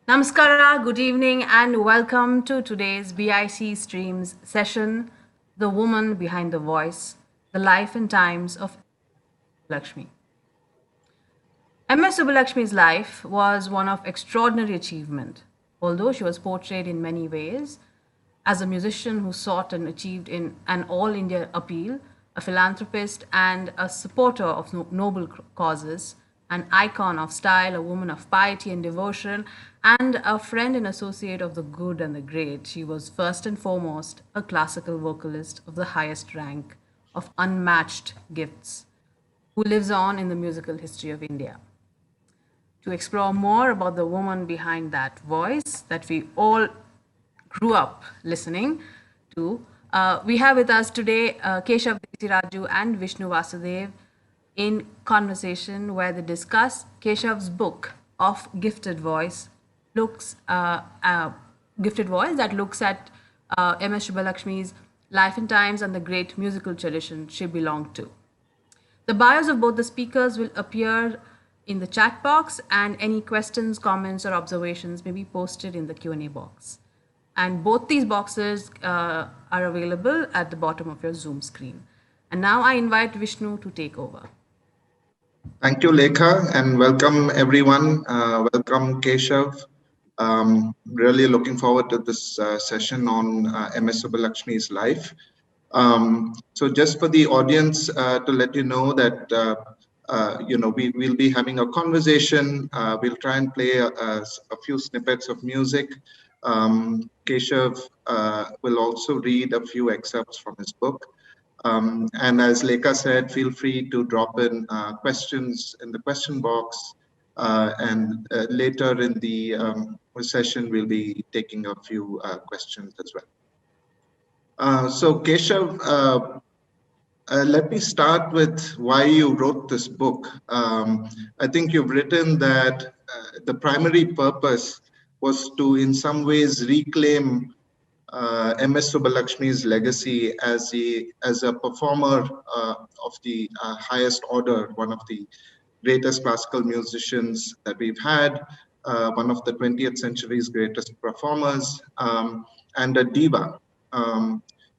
Namaskara, good evening, and welcome to today's BIC Streams session, The Woman Behind the Voice, The Life and Times of Lakshmi. MS Subbulakshmi's life was one of extraordinary achievement, although she was portrayed in many ways as a musician who sought and achieved in an all-India appeal, a philanthropist and a supporter of noble causes, an icon of style, a woman of piety and devotion, and a friend and associate of the good and the great. She was first and foremost a classical vocalist of the highest rank, of unmatched gifts, who lives on in the musical history of India. To explore more about the woman behind that voice that we all grew up listening to, we have with us today Keshav Desiraju and Vishnu Vasudev in conversation where they discuss Keshav's book of Gifted Voice, Gifted Voice that looks at MS Subbulakshmi's life and times and the great musical tradition she belonged to. The bios of both the speakers will appear in the chat box, and any questions, comments, or observations may be posted in the Q&A box. And both these boxes are available at the bottom of your Zoom screen. And now I invite Vishnu to take over. Thank you, Lekha, and welcome everyone. Welcome, Keshav. Really looking forward to this session on MS Subbulakshmi's life. So just for the audience to let you know that we will be having a conversation. We'll try and play a few snippets of music. Keshav will also read a few excerpts from his book. And as Lekha said, feel free to drop in questions in the question box. And later in the session, we'll be taking a few questions as well. So Keshav, let me start with why you wrote this book. I think you've written that the primary purpose was to, in some ways, reclaim MS Subbulakshmi's legacy as a performer of the highest order, one of the greatest classical musicians that we've had, one of the 20th century's greatest performers, and a diva.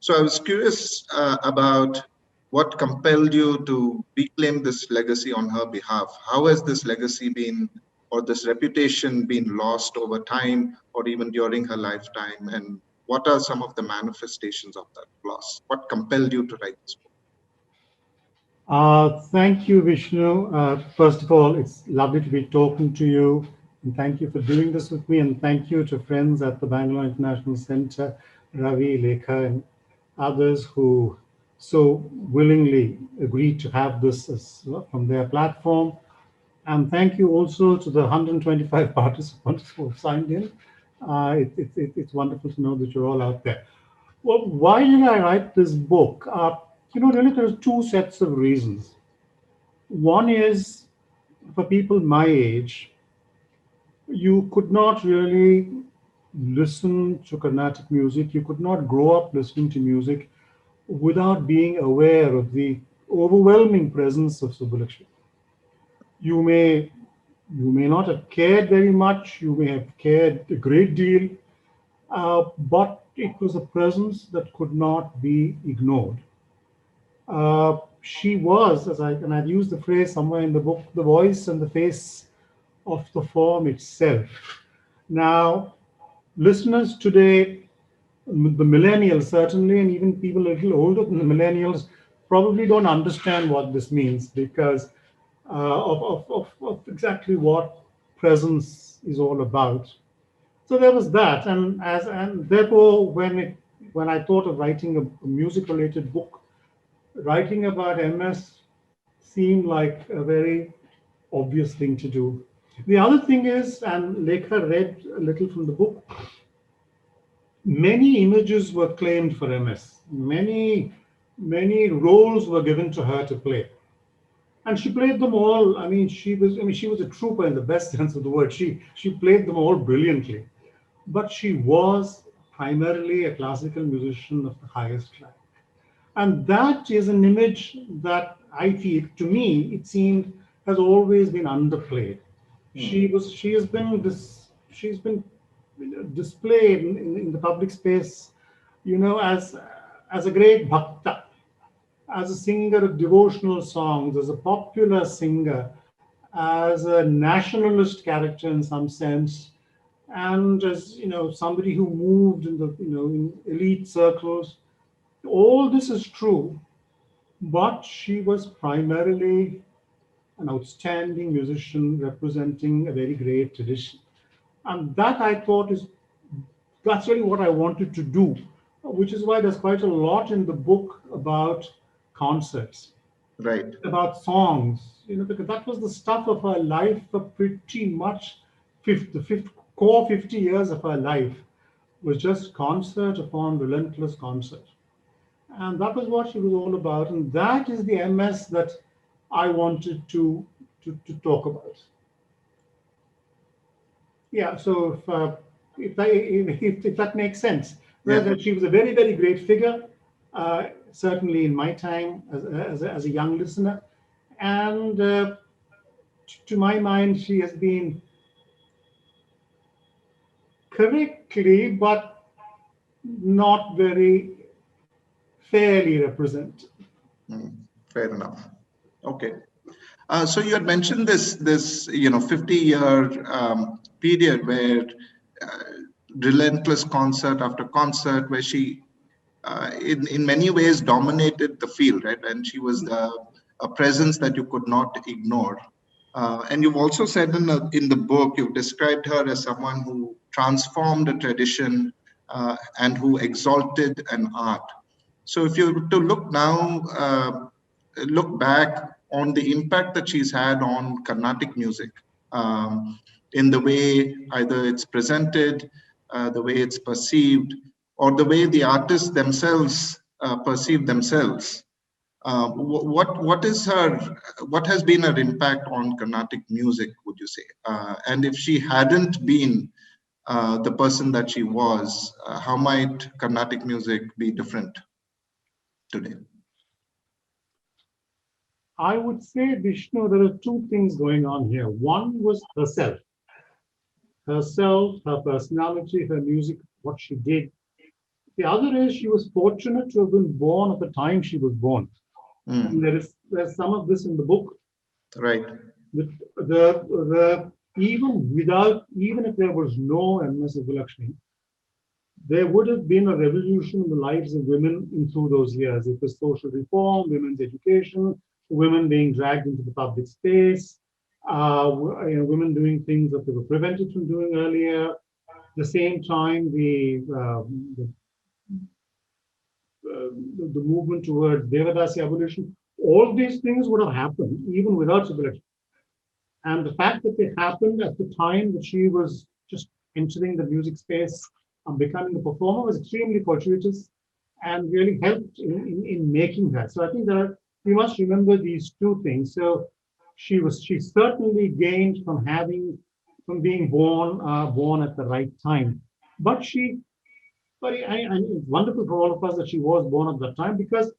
So I was curious about what compelled you to reclaim this legacy on her behalf. How has this legacy been, or this reputation been lost over time, or even during her lifetime? And what are some of the manifestations of that loss? What compelled you to write this book? Thank you, Vishnu. First of all, it's lovely to be talking to you. And thank you for doing this with me. And thank you to friends at the Bangalore International Center, Ravi, Lekha, and others who so willingly agreed to have this from their platform. And thank you also to the 125 participants who have signed in. It's wonderful to know that you're all out there. Well, why did I write this book? Really there's two sets of reasons. One is for people my age, you could not really listen to Carnatic music. You could not grow up listening to music without being aware of the overwhelming presence of Subbulakshmi. You may not have cared very much, you may have cared a great deal, but it was a presence that could not be ignored. She was, and I've used the phrase somewhere in the book, the voice and the face of the form itself. Now, listeners today, the millennials certainly, and even people a little older than the millennials, probably don't understand what this means because of exactly what presence is all about. So there was that, and therefore, when I thought of writing a music-related book, writing about MS seemed like a very obvious thing to do. The other thing is, and Lekha read a little from the book, many images were claimed for MS. Many roles were given to her to play. And she played them all. She was a trooper in the best sense of the word. She played them all brilliantly. But she was primarily a classical musician of the highest rank. And that is an image that I feel, to me, it seemed, has always been underplayed. She has been this she's been displayed in the public space, as a great bhakta, as a singer of devotional songs, as a popular singer, as a nationalist character in some sense, and as somebody who moved in the in elite circles. All this is true, but she was primarily an outstanding musician representing a very great tradition. And that I thought that's really what I wanted to do, which is why there's quite a lot in the book about concerts, Right. about songs, because that was the stuff of her life for pretty much the core 50 years of her life was just concert upon relentless concert. And that was what she was all about. And that is the MS that I wanted to talk about. Yeah, so if that makes sense, Yeah. that she was a very, very great figure, certainly in my time as a young listener. And to my mind, she has been correctly, but not very fairly represented. Fair enough. Okay. So you had mentioned this 50-year period where relentless concert after concert, where she in many ways dominated the field, right? And she was a presence that you could not ignore. And you've also said in the book, you've described her as someone who transformed a tradition and who exalted an art. So if you were to look now, look back on the impact that she's had on Carnatic music, in the way either it's presented, the way it's perceived, or the way the artists themselves perceive themselves. What has been her impact on Carnatic music, would you say? And if she hadn't been the person that she was, how might Carnatic music be different today? I would say, Vishnu, there are two things going on here. One was herself, her personality, her music, what she did. The other is she was fortunate to have been born at the time she was born. And there's some of this in the book. Right. Even if there was no MS Subbulakshmi, there would have been a revolution in the lives of women through those years. It was social reform, women's education, women being dragged into the public space, women doing things that they were prevented from doing earlier. At the same time, the movement towards Devadasi abolition, all these things would have happened even without Subbulakshmi. And the fact that they happened at the time that she was just entering the music space and becoming a performer was extremely fortuitous and really helped in making her. So I think we must remember these two things. So she certainly gained from being born at the right time. But it's wonderful for all of us that she was born at that time, because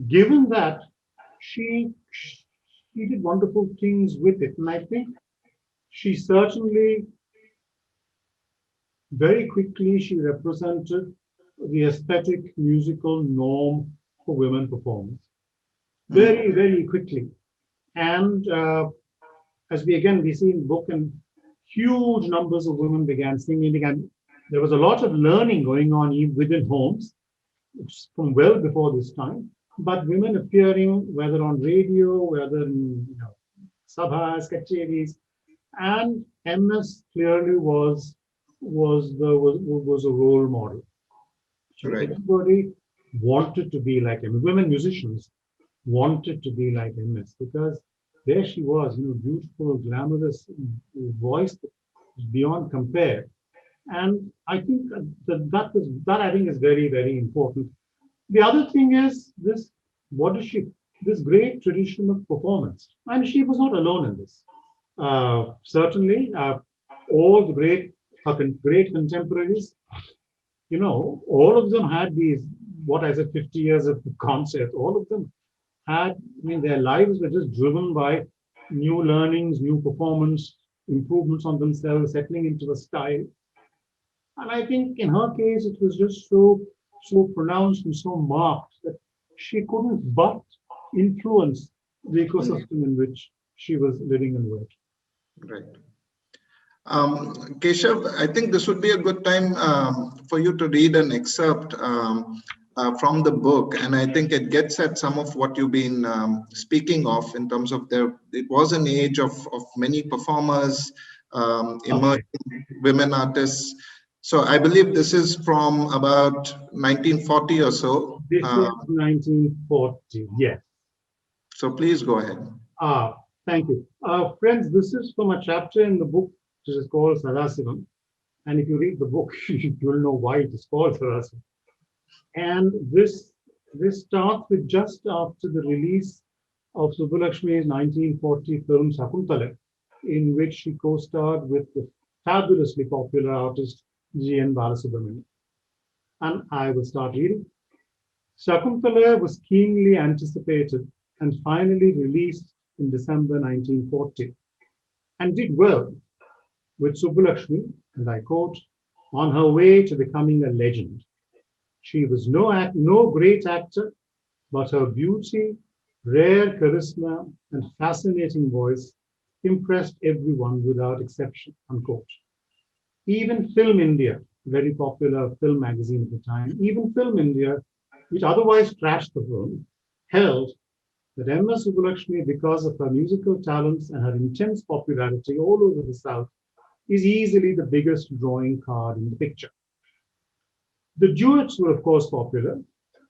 given that, she did wonderful things with it. And I think she certainly, very quickly, she represented the aesthetic musical norm for women performers. Very, very quickly. And as we see in the book, and huge numbers of women began singing. There was a lot of learning going on within homes from well before this time, but women appearing whether on radio, whether in sabhas, kacheris, and MS clearly was a role model. Right. Everybody wanted to be like him. Women musicians wanted to be like MS, because there she was, beautiful, glamorous voice beyond compare. And I think that I think is very, very important. The other thing is this great tradition of performance. And she was not alone in this. Certainly, all the great contemporaries, all of them had these, what I said, 50 years of concert. All of them had, their lives were just driven by new learnings, new performance, improvements on themselves, settling into a style. And I think in her case, it was just so pronounced and so marked that she couldn't but influence the ecosystem in which she was living and working. Right. Keshav, I think this would be a good time for you to read an excerpt from the book, and I think it gets at some of what you've been speaking of in terms of it was an age of many performers, emerging women artists. So I believe this is from about 1940 or so. This is 1940, yes. So please go ahead. Thank you. Friends, this is from a chapter in the book which is called Sadasivam. And if you read the book, you'll know why it is called Sadasivam. And this starts with just after the release of Subbulakshmi's 1940 film Shakuntala, in which she co-starred with the fabulously popular artist G.N. Balasubramanian. And I will start reading. Shakuntala was keenly anticipated and finally released in December 1940, and did well, with Subbulakshmi, and I quote, on her way to becoming a legend. She was no great actor, but her beauty, rare charisma, and fascinating voice impressed everyone without exception, unquote. Even Film India, very popular film magazine at the time, even Film India, which otherwise trashed the film, held that MS Subbulakshmi, because of her musical talents and her intense popularity all over the South, is easily the biggest drawing card in the picture. The duets were, of course, popular,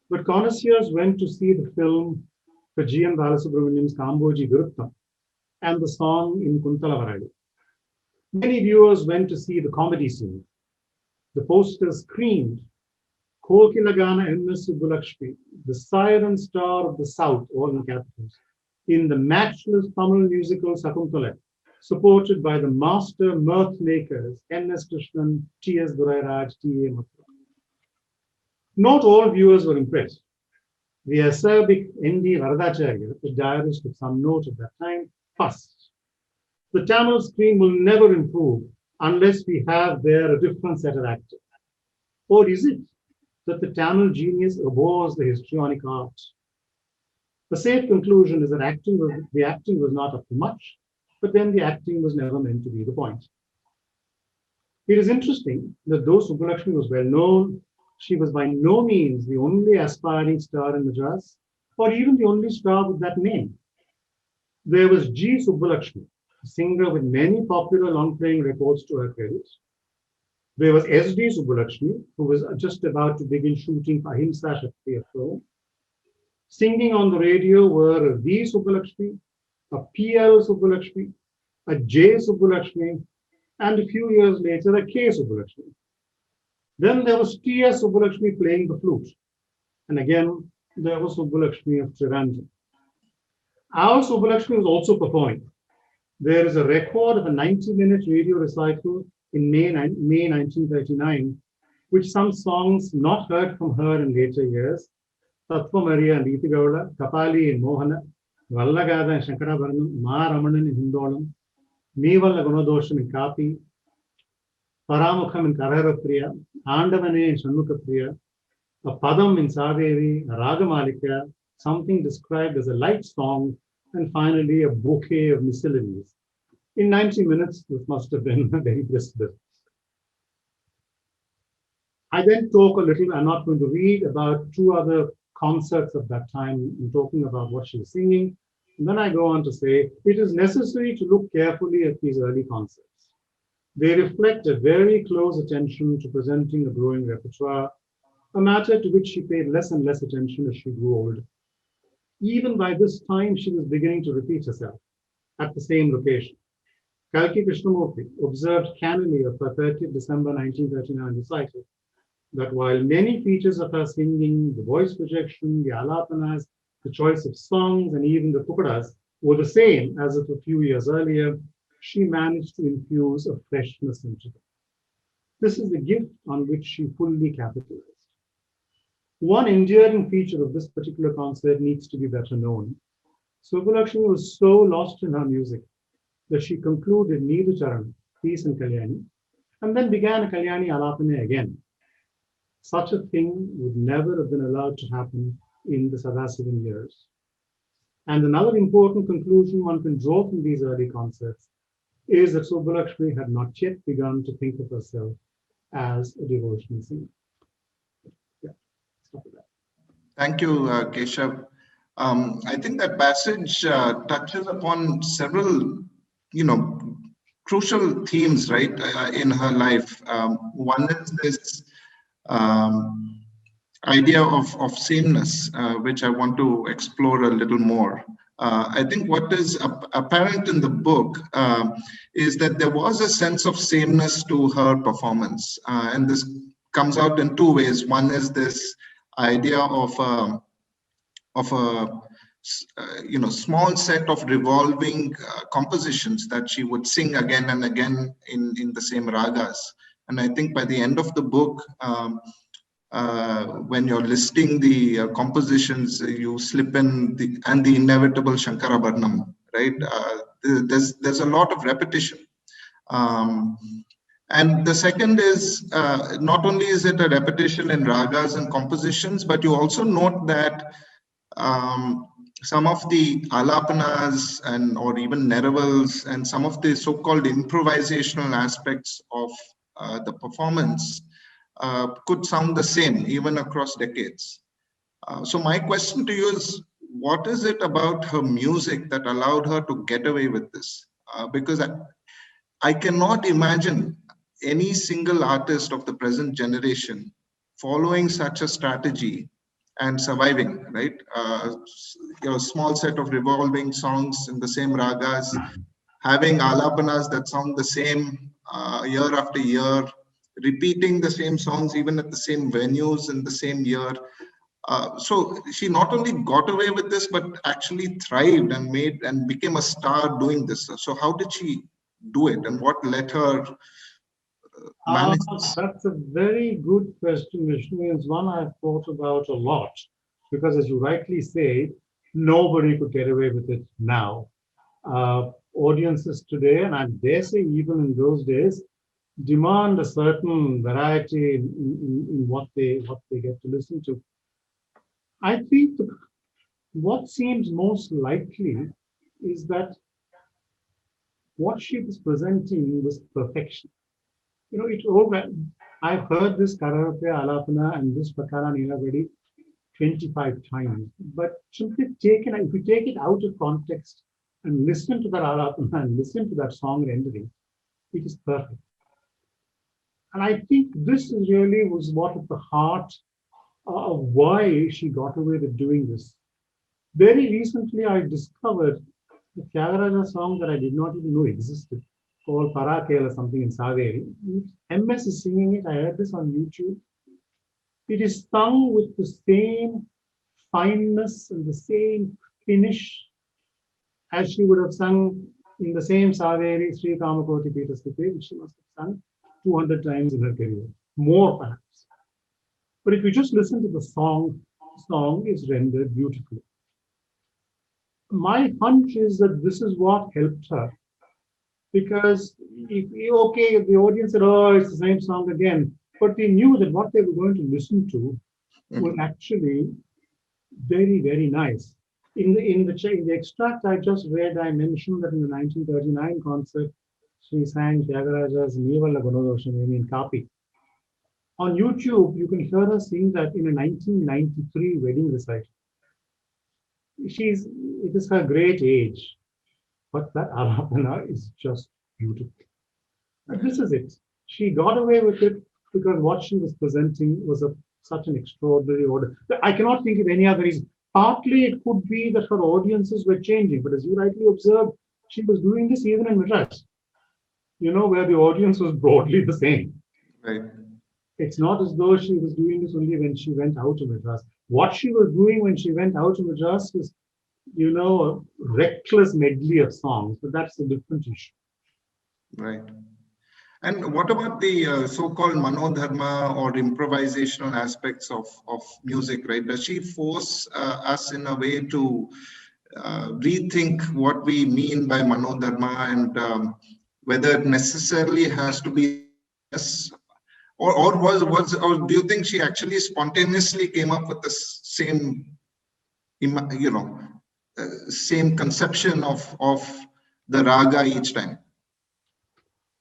but connoisseurs went to see the film for G.N. Balasubramanian's Kamboji Viruttam and the song in Kuntala Varali. Many viewers went to see the comedy scene. The posters screamed, Kokilagana MS Subbulakshmi, the siren star of the South, all in capitals, in the matchless Tamil musical Shakuntala, supported by the master mirth makers N.S. Krishnan, T.S. Durairaj, T.A. Mathura. Not all viewers were impressed. The acerbic N.D. Varadacharya, the diarist of some note at that time, fussed. The Tamil screen will never improve unless we have there a different set of actors. Or is it that the Tamil genius abhors the histrionic art? The safe conclusion is that the acting was not up to much, but then the acting was never meant to be the point. It is interesting that though Subbulakshmi was well known, she was by no means the only aspiring star in Madras, or even the only star with that name. There was G. Subbulakshmi, a singer with many popular long-playing records to her credit. There was S.D. Subbulakshmi, who was just about to begin shooting Ahimsa Shakti film. Singing on the radio were a V. Subbulakshmi, a P.L. Subbulakshmi, a J. Subbulakshmi, and a few years later, a K. Subbulakshmi. Then there was T.S. Subbulakshmi playing the flute. And again, there was Subbulakshmi of Trivandrum. Our Subbulakshmi was also performing. There is a record of a 90-minute radio recital in May 1939, which some songs not heard from her in later years, Tattva Maria and Neeti Gaula, Kapali in Mohana, Vallagada and Shankarabharanam, Ma Ramanan in Hindolam, Meevalla Gunadosham in Kapi, Paramukham in Karaharapriya, Andavane in Shanmukapriya, a Padam in Sadevi, a Ragamalika, something described as a light song, and finally a bouquet of miscellanies. In 90 minutes, this must have been a very brisk business. I then talk a little, I'm not going to read, about two other concerts of that time in talking about what she was singing. And then I go on to say, it is necessary to look carefully at these early concerts. They reflect a very close attention to presenting a growing repertoire, a matter to which she paid less and less attention as she grew older. Even by this time, she was beginning to repeat herself at the same location. Kalki Krishnamurti observed cannily of her 30th December 1939 recital that while many features of her singing, the voice projection, the alapanas, the choice of songs, and even the tukadas were the same as of a few years earlier, she managed to infuse a freshness into them. This is the gift on which she fully capitalized. One endearing feature of this particular concert needs to be better known. Subbulakshmi was so lost in her music that she concluded Needu Charan, piece in Kalyani, and then began a Kalyani Alapane again. Such a thing would never have been allowed to happen in the Sadasivan years. And another important conclusion one can draw from these early concerts is that Subbulakshmi had not yet begun to think of herself as a devotional singer. Yeah, stop with that. Thank you, Keshav. I think that passage touches upon several, crucial themes, right, in her life. One is this idea of sameness, which I want to explore a little more. I think what is apparent in the book is that there was a sense of sameness to her performance, and this comes out in two ways. One is this idea of a small set of revolving compositions that she would sing again and again in the same ragas. And I think by the end of the book, when you're listing the compositions, you slip in the inevitable Shankarabharnam, right? There's a lot of repetition. And the second is, not only is it a repetition in ragas and compositions, but you also note that some of the alapanas or even neravals and some of the so-called improvisational aspects of the performance could sound the same even across decades. So my question to you is, what is it about her music that allowed her to get away with this? Because I cannot imagine any single artist of the present generation following such a strategy and surviving, right? Small set of revolving songs in the same ragas, having alapanas that sound the same year after year, repeating the same songs even at the same venues in the same year. So she not only got away with this, but actually thrived and became a star doing this. So how did she do it, and what let her manage this? That's a very good question, Vishnu. It's one I've thought about a lot, because as you rightly say, nobody could get away with it now. Audiences today, and I dare say even in those days, demand a certain variety in what they get to listen to. I think what seems most likely is that what she was presenting was perfection. I've heard this karaoke alapana and this prakara nilavadi 25 times, but simply if you take it out of context and listen to that alapana and listen to that song rendering, it is perfect. And I think this really was what at the heart of why she got away with doing this. Very recently, I discovered the Tyagaraja song that I did not even know existed, called Parakela something in Saveri. MS is singing it. I heard this on YouTube. It is sung with the same fineness and the same finish as she would have sung in the same Saveri Sri Kamakoti Peter Stipe, which she must have sung 200 times in her career, more perhaps. But if you just listen to the song is rendered beautifully. My hunch is that this is what helped her. Because the audience said, oh, it's the same song again. But they knew that what they were going to listen to was actually very, very nice. In the extract I just read, I mentioned that in the 1939 concert, she sang Tyagaraja's Nivalla Gunadosham in Kapi. On YouTube, you can hear her sing that in a 1993 wedding recital. It is her great age, but that alapana is just beautiful. And this is it. She got away with it because what she was presenting was such an extraordinary order. I cannot think of any other reason. Partly it could be that her audiences were changing, but as you rightly observed, she was doing this even in Madras, where the audience was broadly the same. Right. It's not as though she was doing this only when she went out to Madras. What she was doing when she went out to Madras was, a reckless medley of songs, but that's a different issue. Right. And what about the so-called manodharma or improvisational aspects of music, right? Does she force us in a way to rethink what we mean by Manodharma, and whether it necessarily has to be yes, or do you think she actually spontaneously came up with the same, same conception of the raga each time?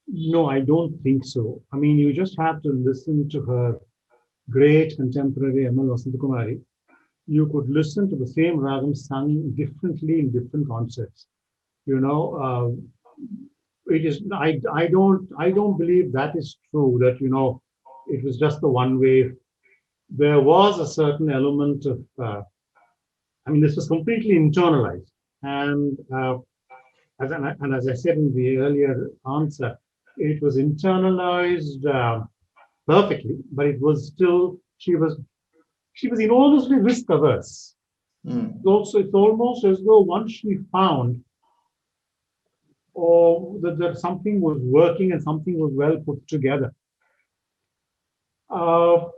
No, I don't think so. I mean, you just have to listen to her great contemporary MS Subbulakshmi. You could listen to the same ragam sung differently in different concerts. You know, it is. I don't believe that is true. That it was just the one way. There was a certain element of. I mean, this was completely internalized, and as I said in the earlier answer, it was internalized perfectly, but it was still she was enormously risk averse. Also, it's almost as though once she found that something was working and something was well put together, uh,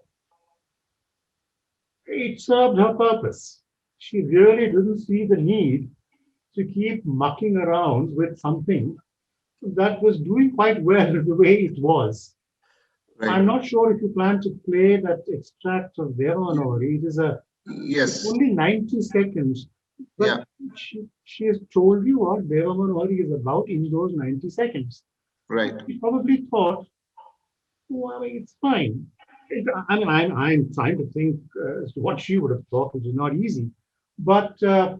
it served her purpose. She really didn't see the need to keep mucking around with something that was doing quite well the way it was. Right. I'm not sure if you plan to play that extract of Devanori. It is yes. It's only 90 seconds. But yeah. She has told you what Devanori is about in those 90 seconds. Right. She probably thought, well, it's fine. I'm trying to think as to what she would have thought, which is not easy. But it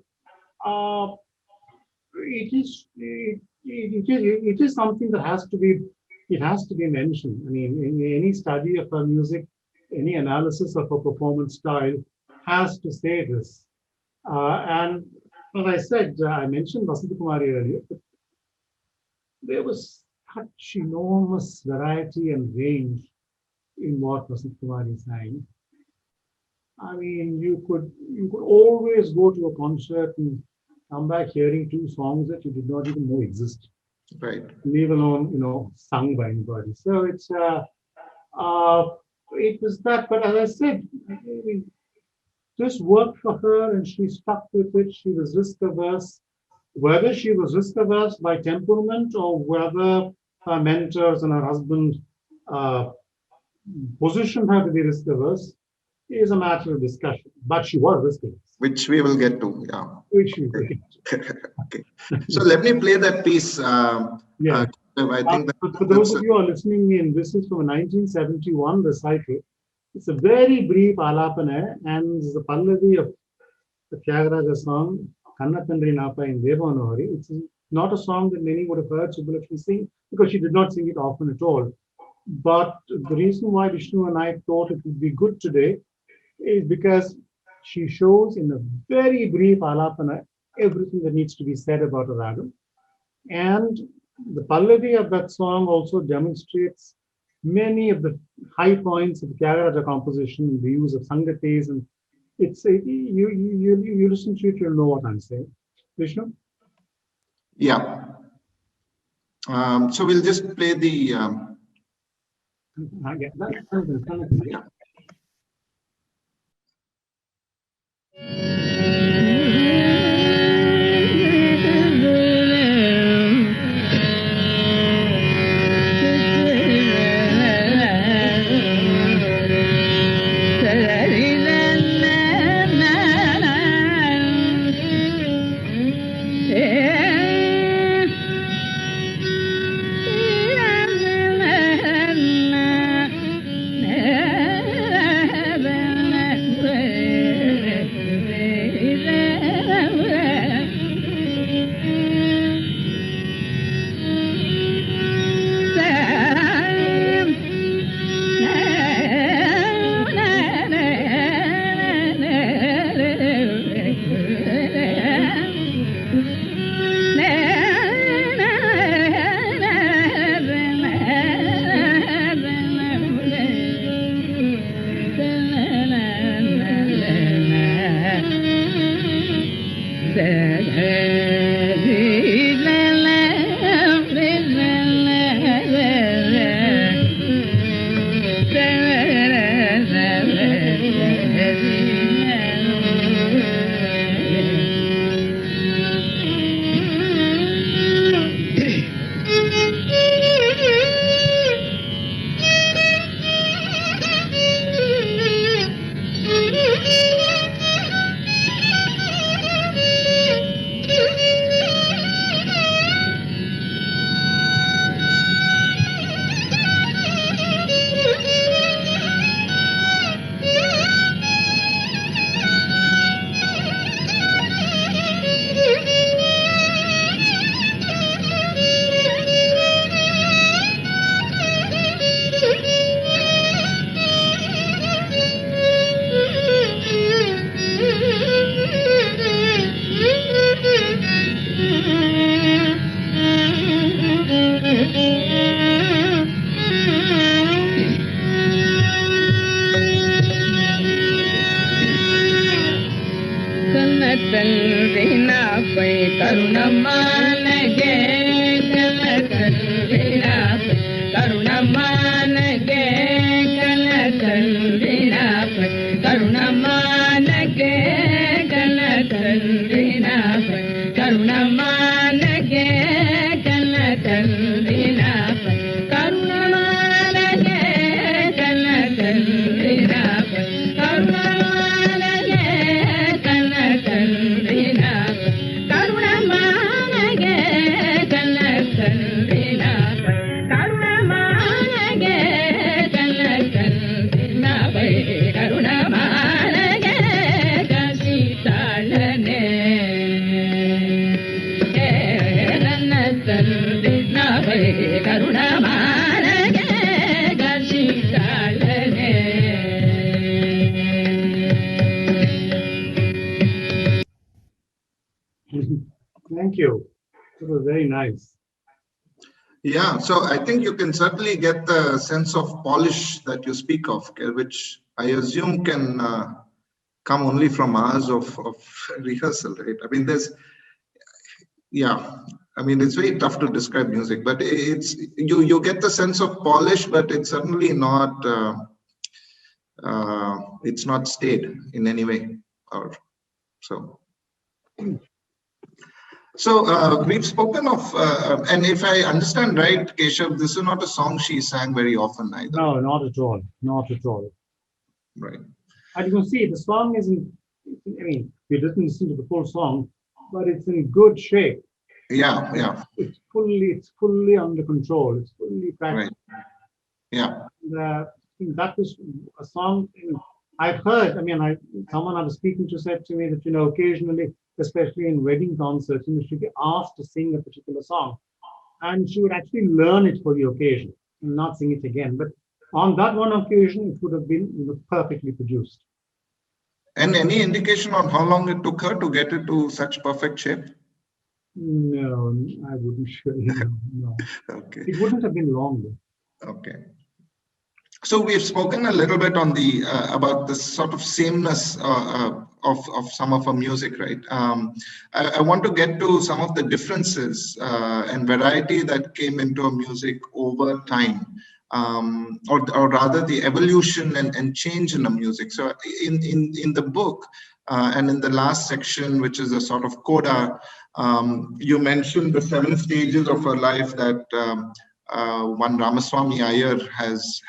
is something that has to be mentioned. I mean, in any study of her music, any analysis of her performance style has to say this. And as I said, I mentioned Vasudha Kumari earlier, but there was such enormous variety and range in what Vasudha Kumari sang. I mean, you could always go to a concert and come back hearing two songs that you did not even know existed. Right. Leave alone, sung by anybody. So it was that. But as I said, this worked for her, and she stuck with it. She was risk averse. Whether she was risk averse by temperament or whether her mentors and her husband positioned her to be risk averse is a matter of discussion. But she was risk averse. Which we will get to, yeah. Which we will get to. Okay. So let me play that piece. Yeah. I think for those of you who are listening in, this is from a 1971 recital. It's a very brief alapana, and the Pallavi of the Tyagaraja song, Kannathandri Napa in Devanori. It's not a song that many would have heard Subbulakshmi sing, because she did not sing it often at all. But the reason why Vishnu and I thought it would be good today is because she shows in a very brief alapana everything that needs to be said about a ragam. And the Pallavi of that song also demonstrates many of the high points of the Tyagaraja composition, the use of sangatis, and you listen to it, you'll know what I'm saying. Vishnu? Yeah. So we'll just play the. Yeah. கலக்கல்வினாப்பை கருணமானகே கலக்கல்வினாப்பை கருணமானகே கலக்கல்வினாப்பை கருணமானகே கலக்கல்வினாப்பை கருணமானகே கலக்கல்வினாப்பை கருணமானகே கலக்கல்வினாப்பை கருணமானகே கலக்கல்வினாப்பை கருணமானகே கலக்கல்வினாப்பை கருணமானகே கலக்கல்வினாப்பை கருணமானகே கசிதாளனே கலக்கல்வினாப்பை கருணமானகே கசிதாளனே. Thank you. It was very nice. Yeah, so I think you can certainly get the sense of polish that you speak of, which I assume can come only from hours of rehearsal, right? I mean, it's very tough to describe music, but you get the sense of polish, but it's certainly not, it's not stayed in any way, or so. So we've spoken of, and if I understand right, Keshav, this is not a song she sang very often either. No, not at all. Not at all. Right. And you can see the song isn't, I mean, we didn't listen to the full song, but it's in good shape. Yeah, yeah. It's fully under control. It's fully practiced. Right. Yeah. And, I think that was a song I've heard. I mean, someone I was speaking to said to me that, occasionally, especially in wedding concerts, she'd be asked to sing a particular song, and she would actually learn it for the occasion and not sing it again. But on that one occasion, it would have been perfectly produced. And any indication on how long it took her to get it to such perfect shape? No, I wouldn't show you. No. Okay. It wouldn't have been long though. Okay. So we've spoken a little bit on the about the sort of sameness of some of her music, right? I want to get to some of the differences and variety that came into her music over time, or rather the evolution and change in her music. So in the book and in the last section, which is a sort of coda, you mentioned the 7 stages of her life that one Ramaswamy Iyer has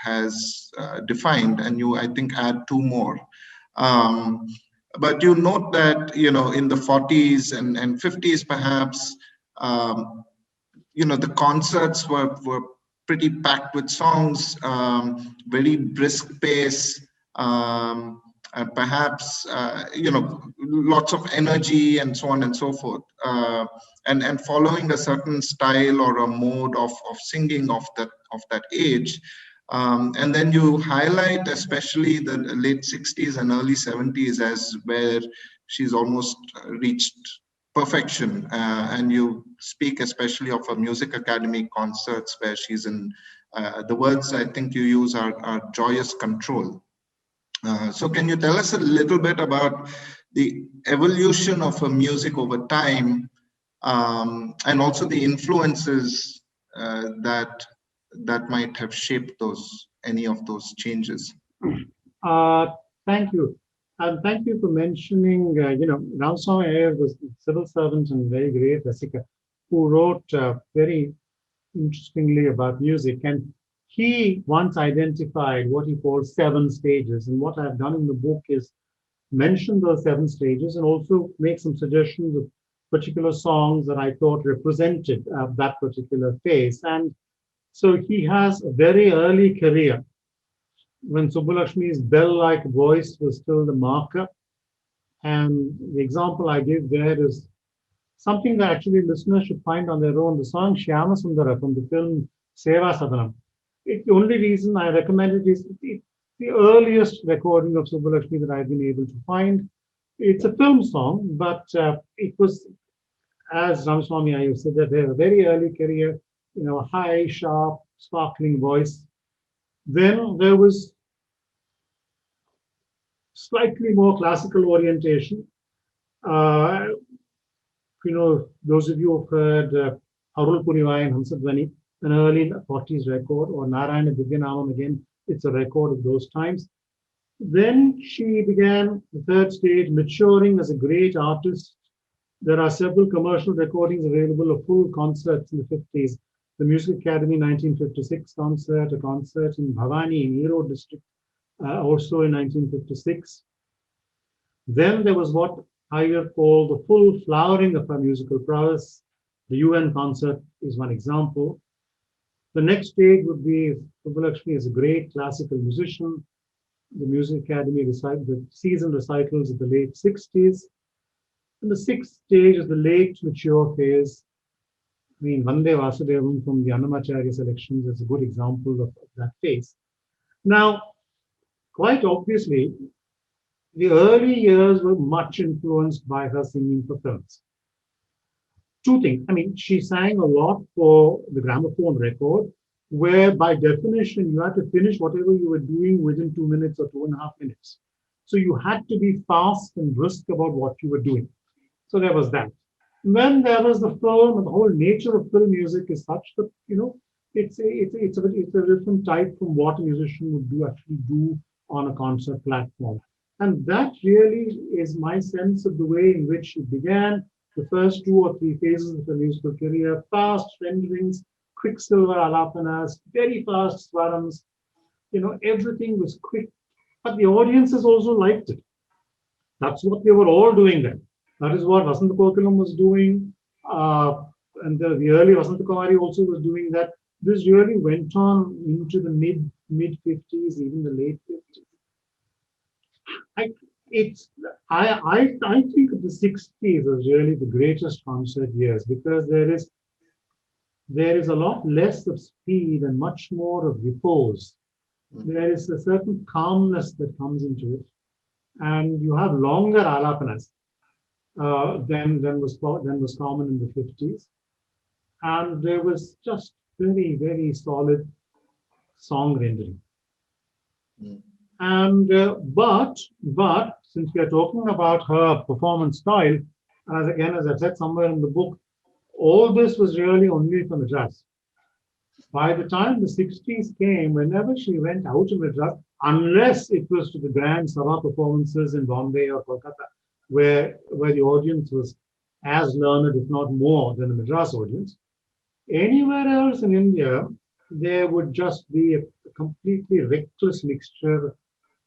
defined, and you, I think, add 2 more. But you note that, in the 40s and 50s, perhaps, the concerts were pretty packed with songs, very brisk pace, and perhaps, lots of energy and so on and so forth. And following a certain style or a mode of singing of that age. And then you highlight especially the late 60s and early 70s as where she's almost reached perfection. And you speak especially of a music academy concerts where she's in, the words I think you use are joyous control. So can you tell us a little bit about the evolution of her music over time, and also the influences that might have shaped any of those changes? Thank you. And thank you for mentioning, Ramaswamy Iyer was a civil servant and very great Rasika, who wrote very interestingly about music. And he once identified what he calls 7 stages. And what I've done in the book is mention those 7 stages and also make some suggestions of particular songs that I thought represented that particular phase. And so he has a very early career when Subbulakshmi's bell-like voice was still the marker. And the example I give there is something that actually listeners should find on their own. The song Shyama Sundara from the film Seva Sadanam. The only reason I recommend it is the earliest recording of Subbulakshmi that I've been able to find. It's a film song, but it was, as Ramaswamy Iyer said, that they have a very early career, a high, sharp, sparkling voice. Then there was slightly more classical orientation. Uh, those of you who've heard Arul Purivai and Hamsadvani, an early 40s record, or Narayana Divyanamam again, it's a record of those times. Then she began the third stage, maturing as a great artist. There are several commercial recordings available of full concerts in the 50s. The Music Academy 1956 concert, a concert in Bhavani in Erode district, also in 1956. Then there was what I would call the full flowering of her musical prowess. The UN concert is one example. The next stage would be Subbulakshmi is a great classical musician. The Music Academy the season recitals of the late 60s. And the sixth stage is the late mature phase. I mean, Vande Vasudevam from the Annamacharya selections is a good example of that phase. Now, quite obviously, the early years were much influenced by her singing for films. Two things. I mean, she sang a lot for the gramophone record, where by definition, you had to finish whatever you were doing within 2 minutes or 2.5 minutes. So you had to be fast and brisk about what you were doing. So there was that. And then there was the film, and the whole nature of film music is such that, it's a different type from what a musician would actually do on a concert platform. And that really is my sense of the way in which it began. The first 2 or 3 phases of the musical career, fast renderings, quicksilver alapanas, very fast swarams, everything was quick. But the audiences also liked it. That's what they were all doing then. That is what Vasanta Kokilam was doing. And the early Vasanta Kumari also was doing that. This really went on into the mid 50s, even the late 50s. I think the 60s was really the greatest concert years because there is a lot less of speed and much more of repose. There is a certain calmness that comes into it, and you have longer alapanas than was common in the 50s, and there was just very, very solid song rendering. And but since we are talking about her performance style, as I said somewhere in the book, all this was really only for Madras. By the time the 60s came, whenever she went out of Madras, unless it was to the grand Sabha performances in Bombay or Kolkata, where the audience was as learned, if not more, than the Madras audience, anywhere else in India, there would just be a completely reckless mixture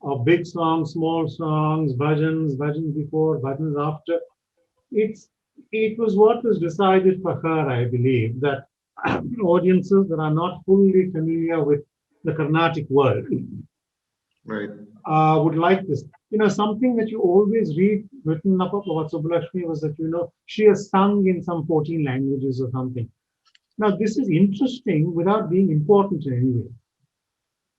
of big songs, small songs, bhajans before, bhajans after. It was what was decided for her, I believe, that audiences that are not fully familiar with the Carnatic world right. Would like this. Something that you always read written up about Subbulakshmi was that, she has sung in some 14 languages or something. Now, this is interesting without being important in any way.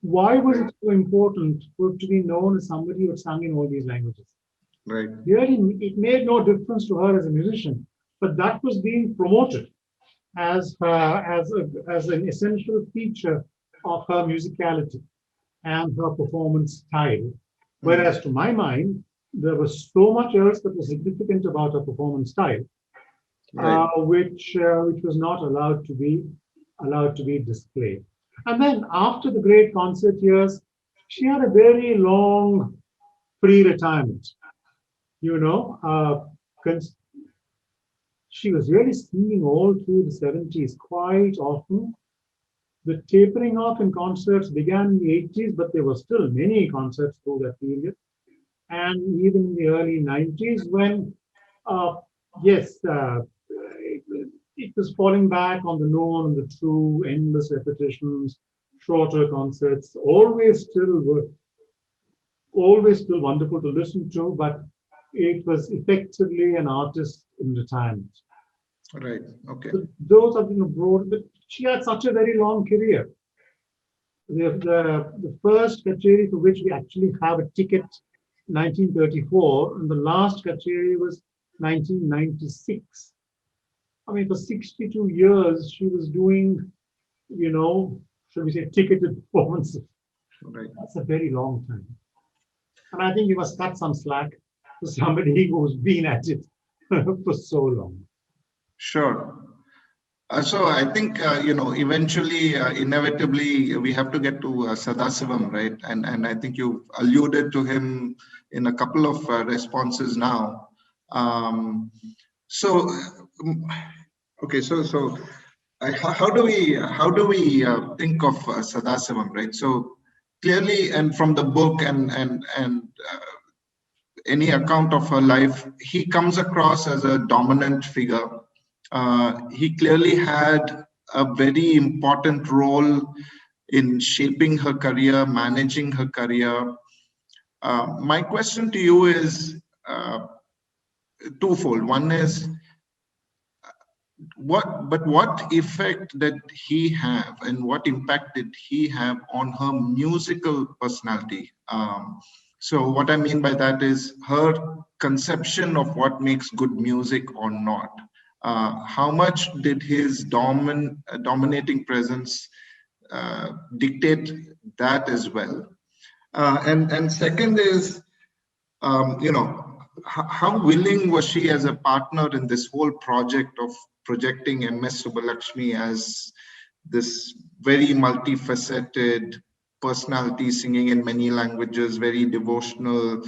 Why was it so important for it to be known as somebody who had sung in all these languages? Right. Really, it made no difference to her as a musician, but that was being promoted as an essential feature of her musicality and her performance style. Whereas to my mind, there was so much else that was significant about her performance style, right. which was not allowed to be displayed. And then after the great concert years, she had a very long pre-retirement. She was really singing all through the 70s quite often. The tapering off in concerts began in the 80s, but there were still many concerts through that period. And even in the early 90s when, it was falling back on the known and the true, endless repetitions, shorter concerts, always still wonderful to listen to, but it was effectively an artist in retirement. Right. Okay. So those are broad, but she had such a very long career. The first kacheri for which we actually have a ticket, 1934, and the last kacheri was 1996. I mean, for 62 years, she was doing, should we say, ticketed performances. Right. That's a very long time. And I think we must cut some slack for somebody who's been at it for so long. Sure. So I think, eventually, inevitably, we have to get to Sadasivam, right? And I think you alluded to him in a couple of responses now. Um, so, okay, how do we think of Sadasivam, right? So clearly, and from the book and any account of her life, he comes across as a dominant figure. He clearly had a very important role in shaping her career, managing her career. My question to you is twofold. One is, what effect did he have and what impact did he have on her musical personality? So what I mean by that is her conception of what makes good music or not. How much did his dominating presence dictate that as well? And second is, how willing was she as a partner in this whole project of projecting MS Subbulakshmi as this very multifaceted personality, singing in many languages, very devotional,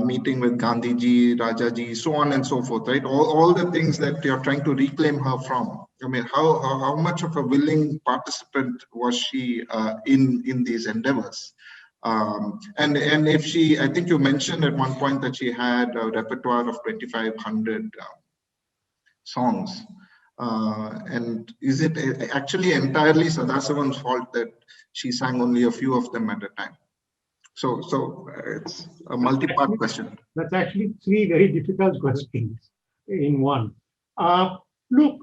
meeting with Gandhiji, Rajaji, so on and so forth, right? All the things that you're trying to reclaim her from. I mean, how much of a willing participant was she in these endeavors? And if she, I think you mentioned at one point that she had a repertoire of 2,500 songs. And is it actually entirely Sadasivam's fault that she sang only a few of them at a time? So it's a multi-part question. That's actually three very difficult questions in one. Look,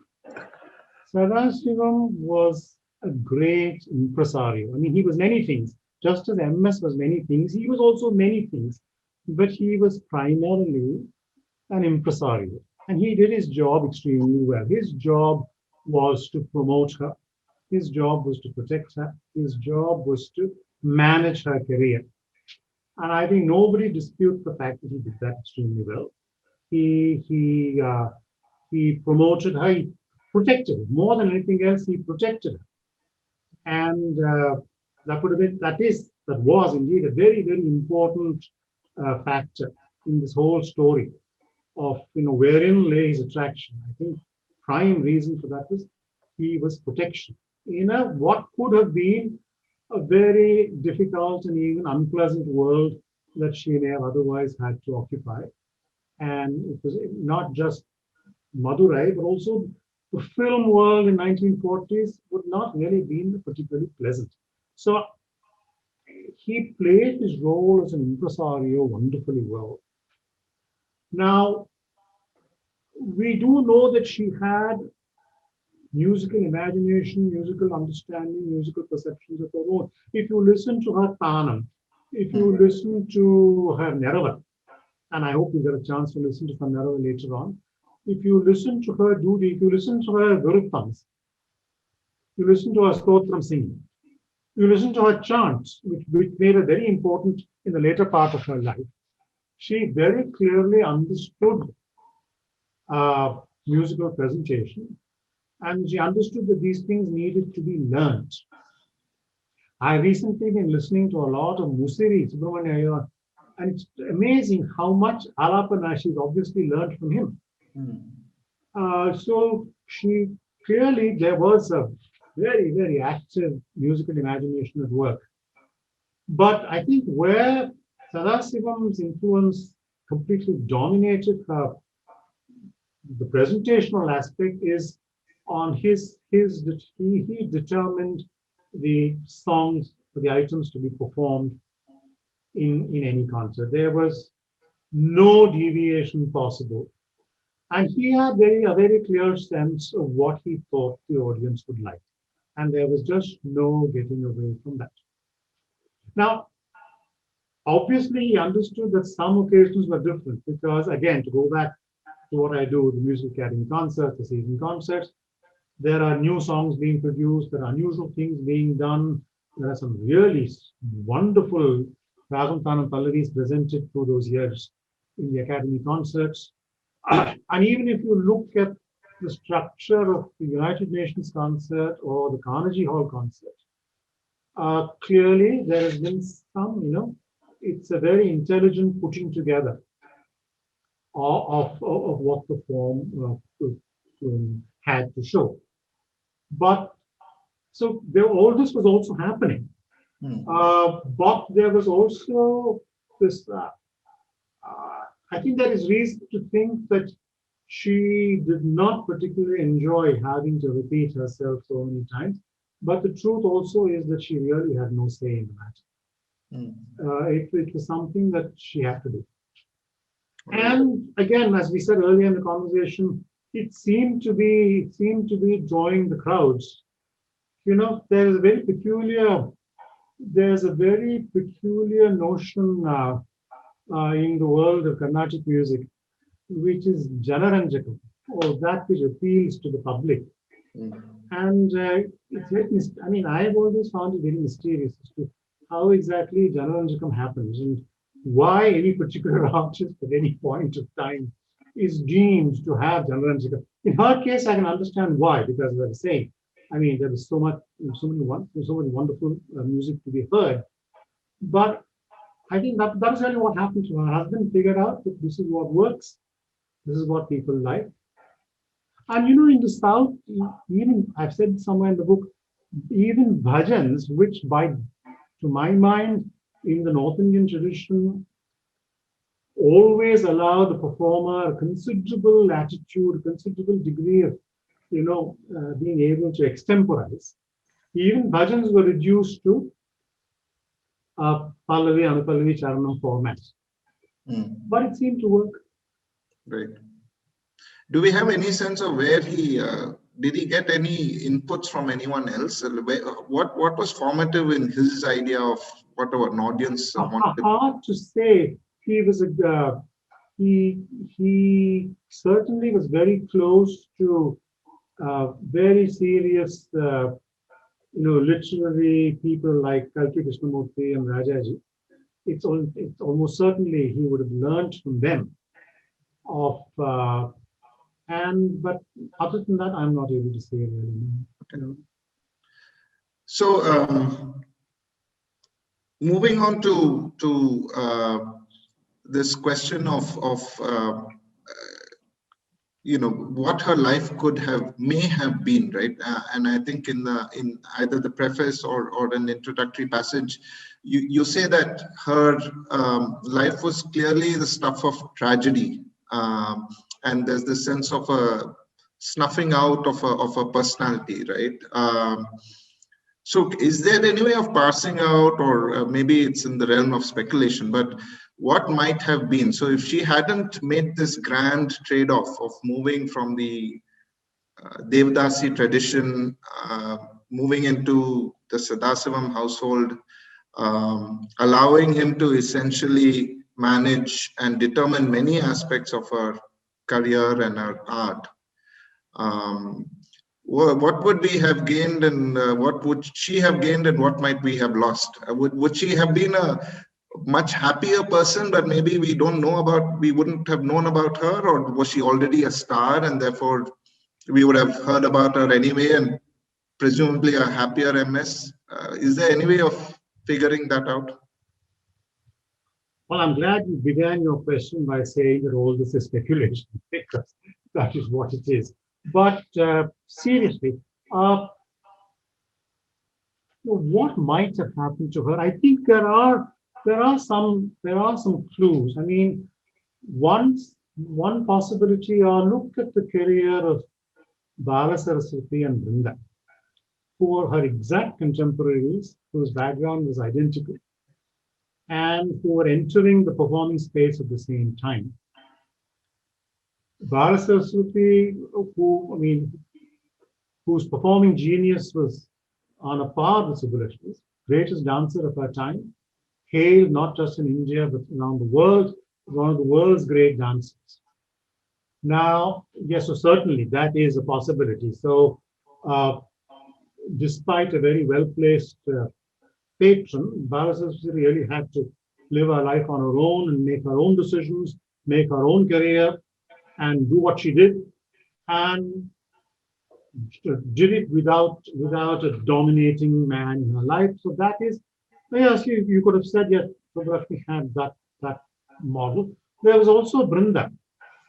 Sadasivam was a great impresario. I mean, he was many things. Just as MS was many things, he was also many things. But he was primarily an impresario. And he did his job extremely well. His job was to promote her. His job was to protect her. His job was to manage her career. And I think nobody disputes the fact that he did that extremely well. He promoted her, he protected her. More than anything else, he protected her. And that was indeed a very, very important factor in this whole story of wherein lay his attraction. I think prime reason for that was he was protection in what could have been a very difficult and even unpleasant world that she may have otherwise had to occupy. And it was not just Madurai, but also the film world in 1940s would not really been particularly pleasant. So he played his role as an impresario wonderfully well. Now, we do know that she had musical imagination, musical understanding, musical perceptions of her own. If you listen to her Tanam, if you listen to her Nerava, and I hope you get a chance to listen to some Nerava later on, if you listen to her Dudi, if you listen to her Viruttams, you listen to her Stotram singing, you listen to her chants, which made her very important in the later part of her life, she very clearly understood musical presentation. And she understood that these things needed to be learned. I recently been listening to a lot of Musiri, Subramanya Iyer, and it's amazing how much Alapana she's obviously learned from him. So she clearly, there was a very, very active musical imagination at work. But I think where Sadasivam's influence completely dominated her, the presentational aspect is on he determined the songs, the items to be performed in any concert. There was no deviation possible. And he had a very clear sense of what he thought the audience would like. And there was just no getting away from that. Now, obviously, he understood that some occasions were different because, again, to go back to what I do, the Music Academy concerts, the season concerts, there are new songs being produced, there are unusual things being done. There are some really wonderful Ragam Tanam Pallavis presented through those years. in the academy concerts. And even if you look at the structure of the United Nations concert or the Carnegie Hall concert, clearly there has been some, it's a very intelligent putting together of what the form had to show. But so all this was also happening. But there was also this, I think there is reason to think that she did not particularly enjoy having to repeat herself so many times. But the truth also is that she really had no say in the matter. It was something that she had to do. And again, as we said earlier in the conversation, it seemed to be drawing the crowds. There's a very peculiar notion in the world of Carnatic music, which is Janaranjakam, or that which appeals to the public. And it's very, I have always found it very mysterious as to how exactly Janaranjakam happens and why any particular artist at any point of time is deemed to have Janaranjakam. In her case, I can understand why, because as I was saying, there was so much wonderful music to be heard. But I think that's really what happened to her. Her husband figured out that this is what works, this is what people like. And in the South, even I've said somewhere in the book, even bhajans, which to my mind, in the North Indian tradition, always allow the performer a considerable latitude, considerable degree of, being able to extemporize. Even bhajans were reduced to Pallavi, Anupallavi, Charanam formats. But it seemed to work. Right. Do we have any sense of where did he get any inputs from anyone else? What was formative in his idea of what an audience wanted? Hard to say. He was he certainly was very close to very serious, literary people like Kalki Krishnamurti and Rajaji. It's almost certainly he would have learned from them. But other than that, I'm not able to say really. Okay. So moving on to this question of what her life may have been, right? And I think in either the preface or an introductory passage, you say that her life was clearly the stuff of tragedy, and there's this sense of a snuffing out of a personality, right? So is there any way of parsing out, or maybe it's in the realm of speculation, but what might have been? So if she hadn't made this grand trade-off of moving from the Devdasi tradition, moving into the Sadasivam household, allowing him to essentially manage and determine many aspects of her career and her art, what would we have gained, and what would she have gained, and what might we have lost? Would she have been a much happier person, but maybe we wouldn't have known about her, or was she already a star and therefore we would have heard about her anyway, and presumably a happier MS? Is there any way of figuring that out? Well, I'm glad you began your question by saying that all this is speculation, because that is what it is. But seriously, what might have happened to her? I think there are some clues. One possibility, look at the career of Bala Saraswati and Brinda, who were her exact contemporaries, whose background was identical, and who were entering the performing space at the same time. Bala Saraswati, whose performing genius was on a par with Subbulakshmi's, greatest dancer of her time, hailed not just in India but around the world, one of the world's great dancers. Now, yes, so certainly that is a possibility. So, despite a very well-placed patron, Bala Saraswati really had to live her life on her own and make her own decisions make her own career and do what she did, and did it without a dominating man in her life. So that is, yes, you could have said, yes, Subbulakshmi had that model. There was also Brinda,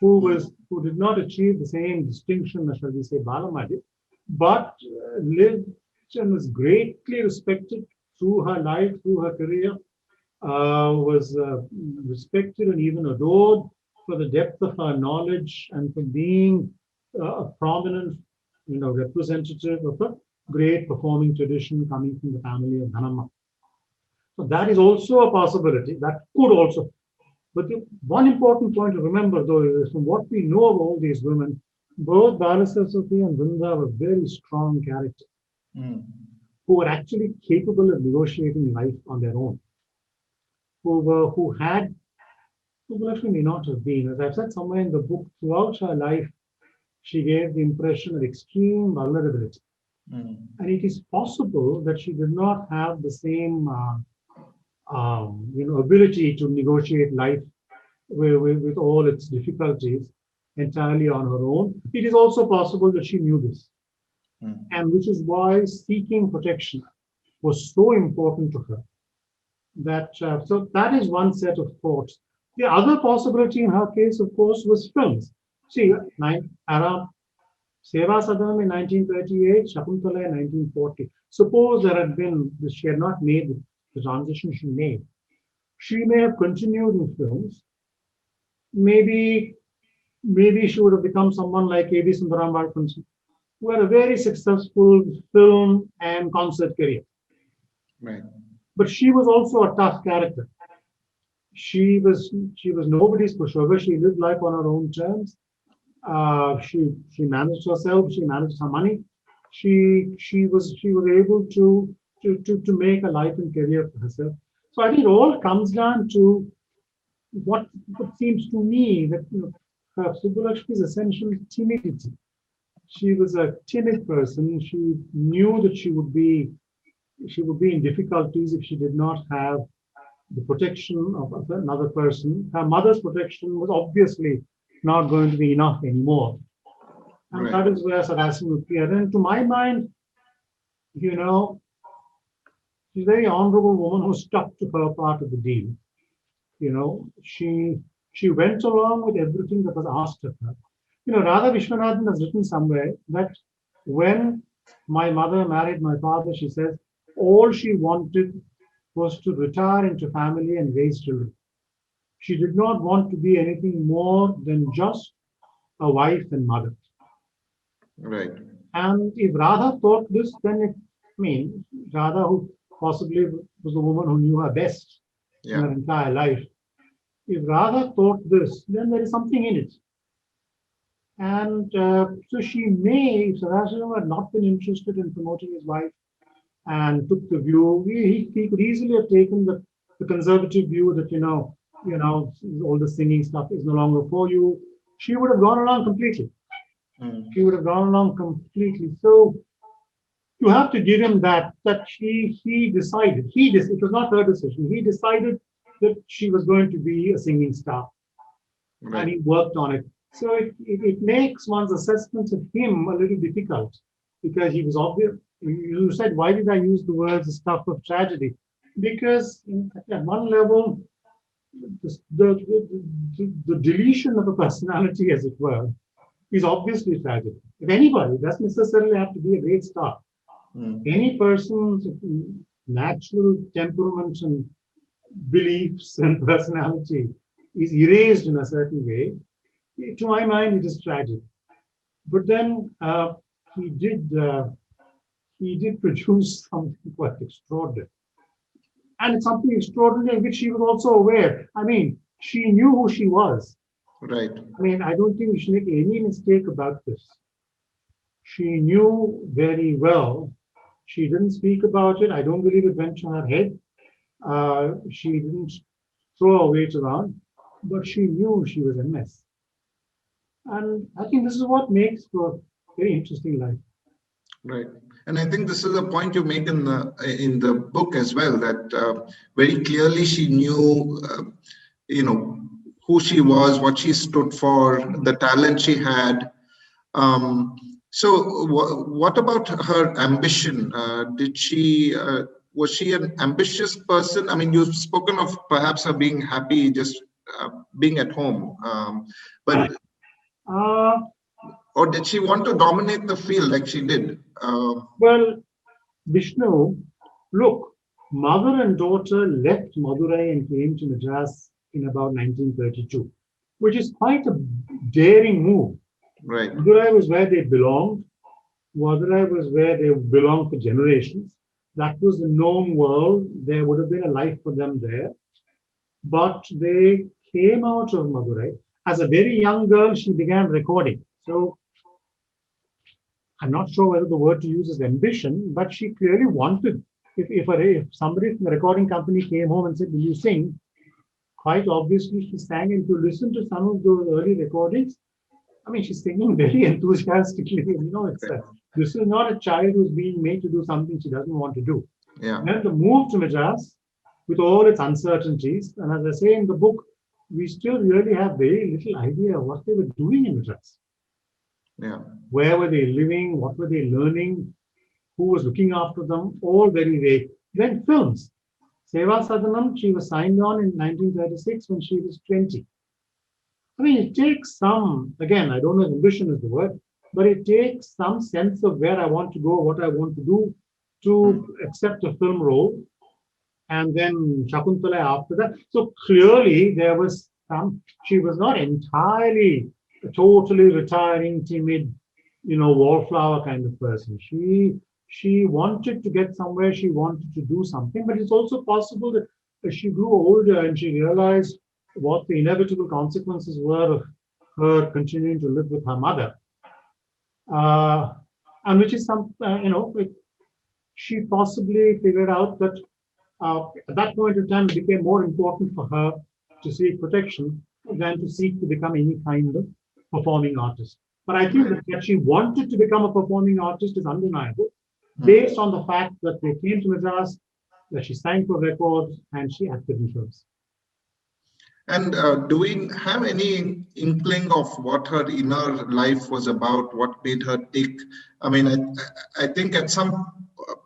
who did not achieve the same distinction as, shall we say, Balamma did, but lived and was greatly respected through her life, through her career, was respected and even adored for the depth of her knowledge and for being a prominent, representative of a great performing tradition coming from the family of Dhanamma. So that is also a possibility. That could also. But the one important point to remember, though, is from what we know of all these women, both Balasaraswati and Vrinda were very strong characters who were actually capable of negotiating life on their own. Who had, Subbulakshmi may not have been, as I've said somewhere in the book, throughout her life, she gave the impression of extreme vulnerability. And it is possible that she did not have the same ability to negotiate life with all its difficulties entirely on her own. It is also possible that she knew this. And which is why seeking protection was so important to her. So that is one set of thoughts. The other possibility in her case, of course, was films. See, Seva Sadam in 1938, Shakuntala in 1940. Suppose she had not made the transition she made. She may have continued in films. Maybe she would have become someone like A.B. Sundaram Balkansi, who had a very successful film and concert career. Right. But she was also a tough character. She was nobody's pushover. She lived life on her own terms. She managed herself. She managed her money. She was able to make a life and career for herself. So I think it all comes down to what seems to me that Subbulakshmi's essential timidity. She was a timid person. She knew that she would be in difficulties if she did not have the protection of another person. Her mother's protection was obviously not going to be enough anymore. And that is where Saraswati would appear. And to my mind, she's a very honorable woman who stuck to her part of the deal. She went along with everything that was asked of her. Radha Vishwanathan has written somewhere that when my mother married my father, she says, all she wanted was to retire into family and raise children. She did not want to be anything more than just a wife and mother. Right. And if Radha thought this, then Radha, who possibly was the woman who knew her best in her entire life, if Radha thought this, then there is something in it. And so she may, if Saraswati had not been interested in promoting his wife and took the view, he could easily have taken the conservative view that, all the singing stuff is no longer for you. She would have gone along completely. She would have gone along completely. So you have to give him that he decided. It was not her decision. He decided that she was going to be a singing star. Right. And he worked on it. So it makes one's assessment of him a little difficult because he was obvious. You said, why did I use the words stuff of tragedy? Because at one level, the deletion of a personality, as it were, is obviously tragic. If anybody, it doesn't necessarily have to be a great star. Any person's natural temperament and beliefs and personality is erased in a certain way. To my mind, it is tragic. But then he did produce something quite extraordinary. And it's something extraordinary which she was also aware. She knew who she was. Right. I don't think we should make any mistake about this. She knew very well. She didn't speak about it. I don't believe it went to her head. She didn't throw her weight around, but she knew she was MS. And I think this is what makes for a very interesting life. Right. And I think this is a point you make in the book as well, that very clearly she knew, who she was, what she stood for, the talent she had. So what about her ambition? Was she an ambitious person? I mean, you've spoken of perhaps her being happy just being at home, but or did she want to dominate the field like she did? Well, Vishnu, look, mother and daughter left Madurai and came to Madras in about 1932, which is quite a daring move. Right. Madurai was where they belonged. Madurai was where they belonged for generations. That was the known world. There would have been a life for them there. But they came out of Madurai. As a very young girl, she began recording. So I'm not sure whether the word to use is ambition, but she clearly wanted. If somebody from the recording company came home and said, "Will you sing?" Quite obviously, she sang. And if you listen to some of those early recordings, I mean, she's singing very enthusiastically. You know, this is not a child who's being made to do something she doesn't want to do. Yeah. And then the move to Madras, with all its uncertainties, and as I say in the book, we still really have very little idea of what they were doing in Madras. Yeah. Where were they living? What were they learning? Who was looking after them? All very vague. Then films. Seva Sadanam, she was signed on in 1936 when she was 20. I mean, it takes some, again, I don't know if ambition is the word, but it takes some sense of where I want to go, what I want to do to accept a film role. And then Shakuntala after that. So clearly there was she was not entirely a totally retiring, timid, wallflower kind of person. She wanted to get somewhere, she wanted to do something, but it's also possible that as she grew older and she realized what the inevitable consequences were of her continuing to live with her mother. And which is she possibly figured out that at that point in time, it became more important for her to seek protection than to seek to become any kind of performing artist. But I think that she wanted to become a performing artist is undeniable, based on the fact that they came to Madras, that she sang for records, and she acted in films. And do we have any inkling of what her inner life was about? What made her tick? I mean, I think at some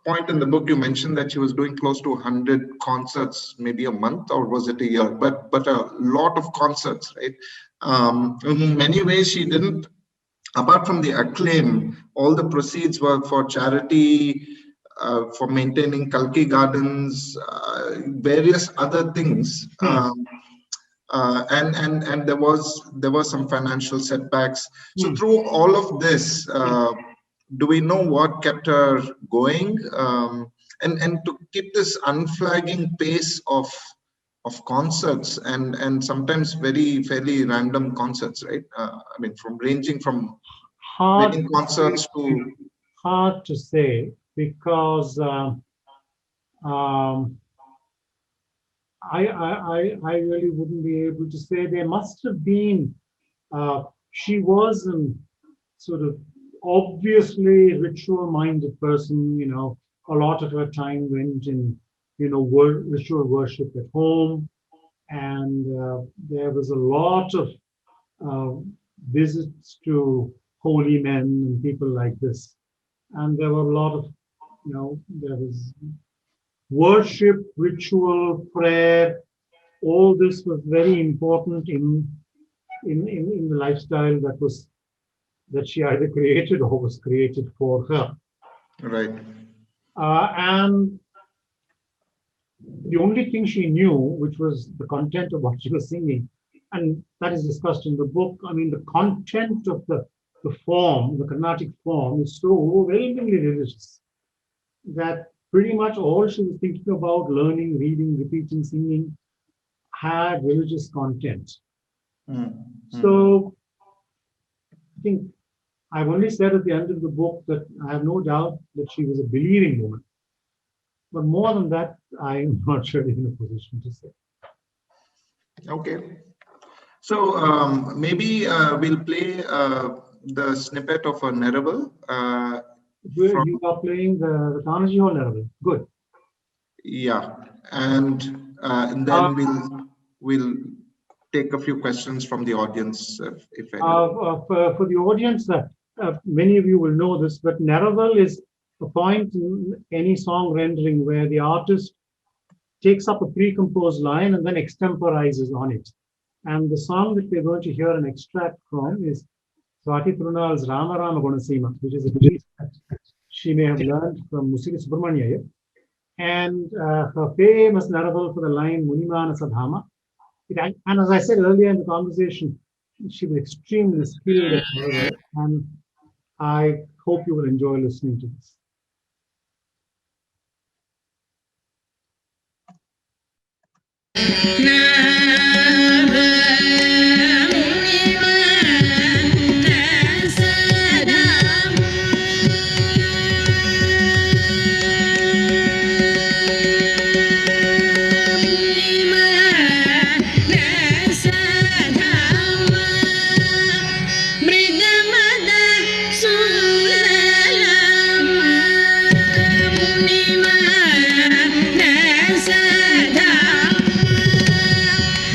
point in the book you mentioned that she was doing close to 100 concerts, maybe a month, or was it a year? But a lot of concerts, right? In many ways, she didn't. Apart from the acclaim, all the proceeds were for charity, for maintaining Kalki Gardens, various other things. And there were some financial setbacks. So through all of this, do we know what kept her going? And to keep this unflagging pace of concerts and sometimes fairly random concerts, right? I mean, ranging from wedding concerts to hard to say because I really wouldn't be able to say. There must have been, she was a sort of obviously ritual-minded person, a lot of her time went in, ritual worship at home. And there was a lot of visits to holy men and people like this. And there were a lot of, there was worship, ritual, prayer, all this was very important in the lifestyle that she either created or was created for her. Right. And the only thing she knew, which was the content of what she was singing, and that is discussed in the book. I mean, the content of the form, the Carnatic form, is so overwhelmingly religious that pretty much all she was thinking about, learning, reading, repeating, singing, had religious content. So I think I've only said at the end of the book that I have no doubt that she was a believing woman. But more than that, I'm not really in a position to say. Okay. So maybe we'll play the snippet of a Neraval. You are playing the Carnegie Hall Neraval. Good. Yeah, and then we'll take a few questions from the audience, if any. For the audience, many of you will know this, but Naraval is a point in any song rendering where the artist takes up a pre-composed line and then extemporizes on it. And the song that we're going to hear an extract from is Swati Thirunal's Rama Rama Gunasima, which is a piece that she may have learned from Musili Subramanya. And her famous Naraval for the line Munimana Sadhama. And as I said earlier in the conversation, she was extremely skilled at Naraval, and I hope you will enjoy listening to this.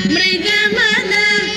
Mrigamada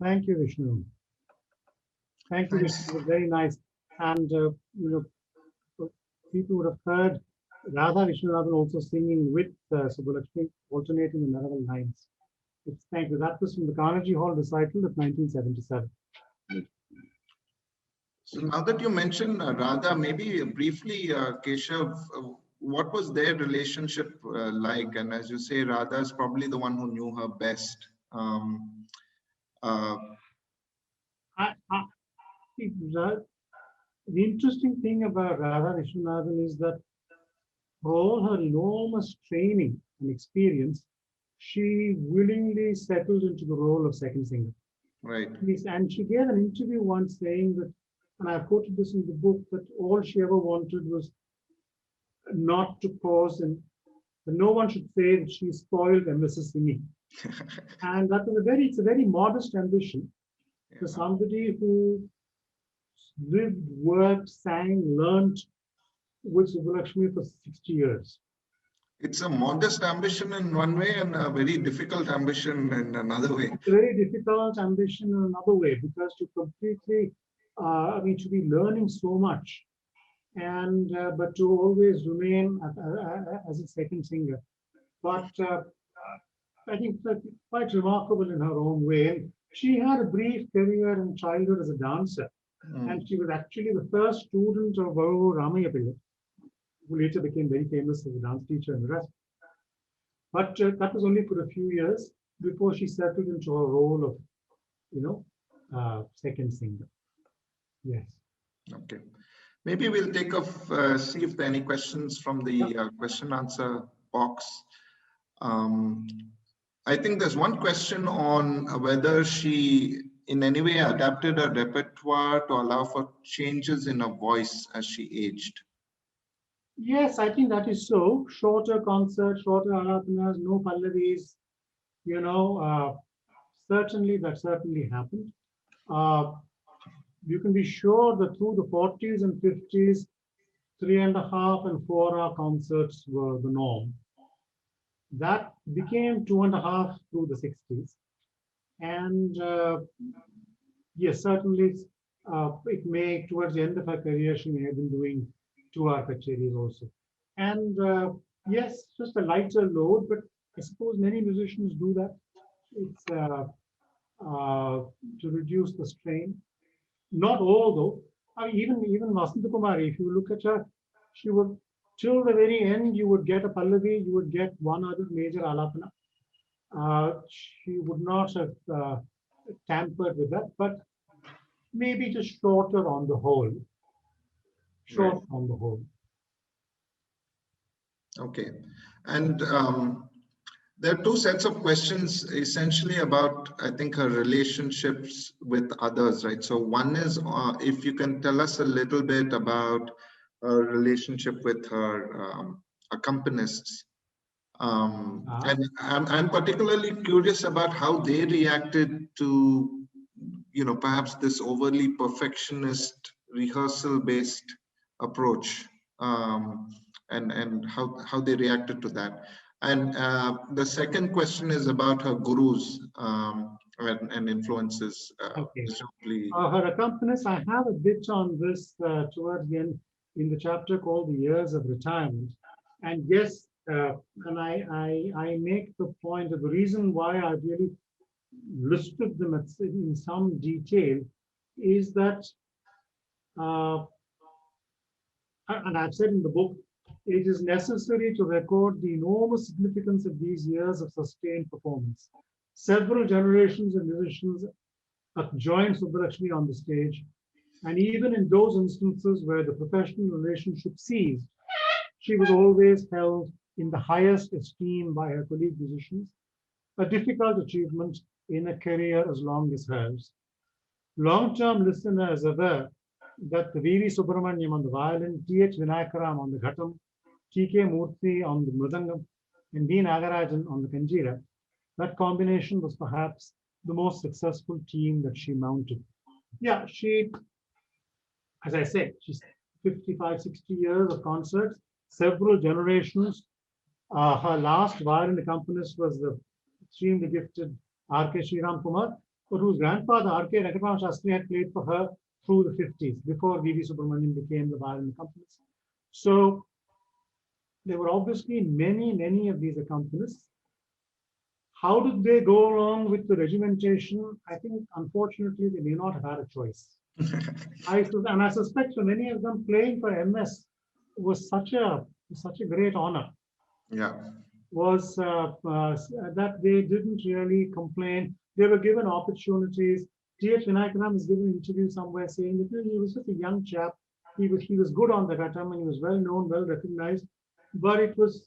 Thank you, Vishnu. Thank you, Thanks. Vishnu. It was very nice. And, people would have heard Radha Vishwanathan also singing with Subbulakshmi, alternating the melodic lines. Thank you. That was from the Carnegie Hall recital of 1977. So now that you mentioned Radha, maybe briefly, Keshav, what was their relationship like? And as you say, Radha is probably the one who knew her best. Uh, I, I, the interesting thing about Radha Vishwanathan is that for all her enormous training and experience, she willingly settled into the role of second singer. right. And she gave an interview once saying that, and I've quoted this in the book, that all she ever wanted was not to pause and that no one should say that she spoiled MS singing. And that was it's a very modest ambition for somebody who lived, worked, sang, learned with Subbulakshmi for 60 years. It's a modest ambition in one way and a very difficult ambition in another way. It's a very difficult ambition in another way because to completely, to be learning so much and but to always remain as a second singer. But I think that's quite remarkable in her own way. She had a brief career in childhood as a dancer, and she was actually the first student of Vavu Ramaya Pillai, who later became very famous as a dance teacher and the rest. But that was only for a few years before she settled into her role of, second singer. Yes. Okay. Maybe we'll take off, see if there are any questions from the question answer box. I think there's one question on whether she in any way adapted her repertoire to allow for changes in her voice as she aged. Yes, I think that is so. Shorter concerts, shorter arathanas, no pallavis, certainly that certainly happened. You can be sure that through the 40s and 50s, 3.5 and 4-hour concerts were the norm. That became 2.5 through the 60s. And yes, certainly it may, towards the end of her career, she may have been doing 2-hour kacheris also. And yes, just a lighter load, but I suppose many musicians do that. It's to reduce the strain. Not all though. Even Vasanta Kumari, if you look at her, she would, till the very end, you would get a pallavi, you would get one other major alapana. She would not have tampered with that, but maybe just shorter on the whole. Short Right. on the whole. Okay. And there are two sets of questions essentially about, I think, her relationships with others, right? So one is if you can tell us a little bit about her relationship with her accompanists. And I'm particularly curious about how they reacted to, perhaps this overly perfectionist rehearsal-based approach, and how they reacted to that. And the second question is about her gurus and influences. Okay. Presumably. Her accompanist, I have a bit on this towards the end in the chapter called The Years of Retirement. And yes, and I make the point that the reason why I really listed them in some detail is that, and I've said in the book, it is necessary to record the enormous significance of these years of sustained performance. Several generations of musicians have joined Subbulakshmi on the stage, and even in those instances where the professional relationship ceased, she was always held in the highest esteem by her colleague musicians, a difficult achievement in a career as long as hers. Long-term listeners are aware that the V.V. Subramaniam on the violin, T.H. Vinayakaram on the ghatam, T.K. Murthy on the mridangam, and D. Nagarajan on the kanjira, that combination was perhaps the most successful team that she mounted. Yeah, she, as I said, she's 55, 60 years of concerts, several generations. Her last violin accompanist was the extremely gifted R.K. Sriram Kumar, but whose grandfather, R.K. Venkatramana Shastri, had played for her through the 50s, before V.V. Subramanian became the violin accompanist. So there were obviously many of these accompanists. How did they go along with the regimentation? I think, unfortunately, they may not have had a choice. I suspect for many of them, playing for MS was such a great honor. Yeah. Was that they didn't really complain. They were given opportunities. T.H. Vinayakaram was given an interview somewhere saying that he was just a young chap. He was good on the ghatam and he was well known, well recognized. But it was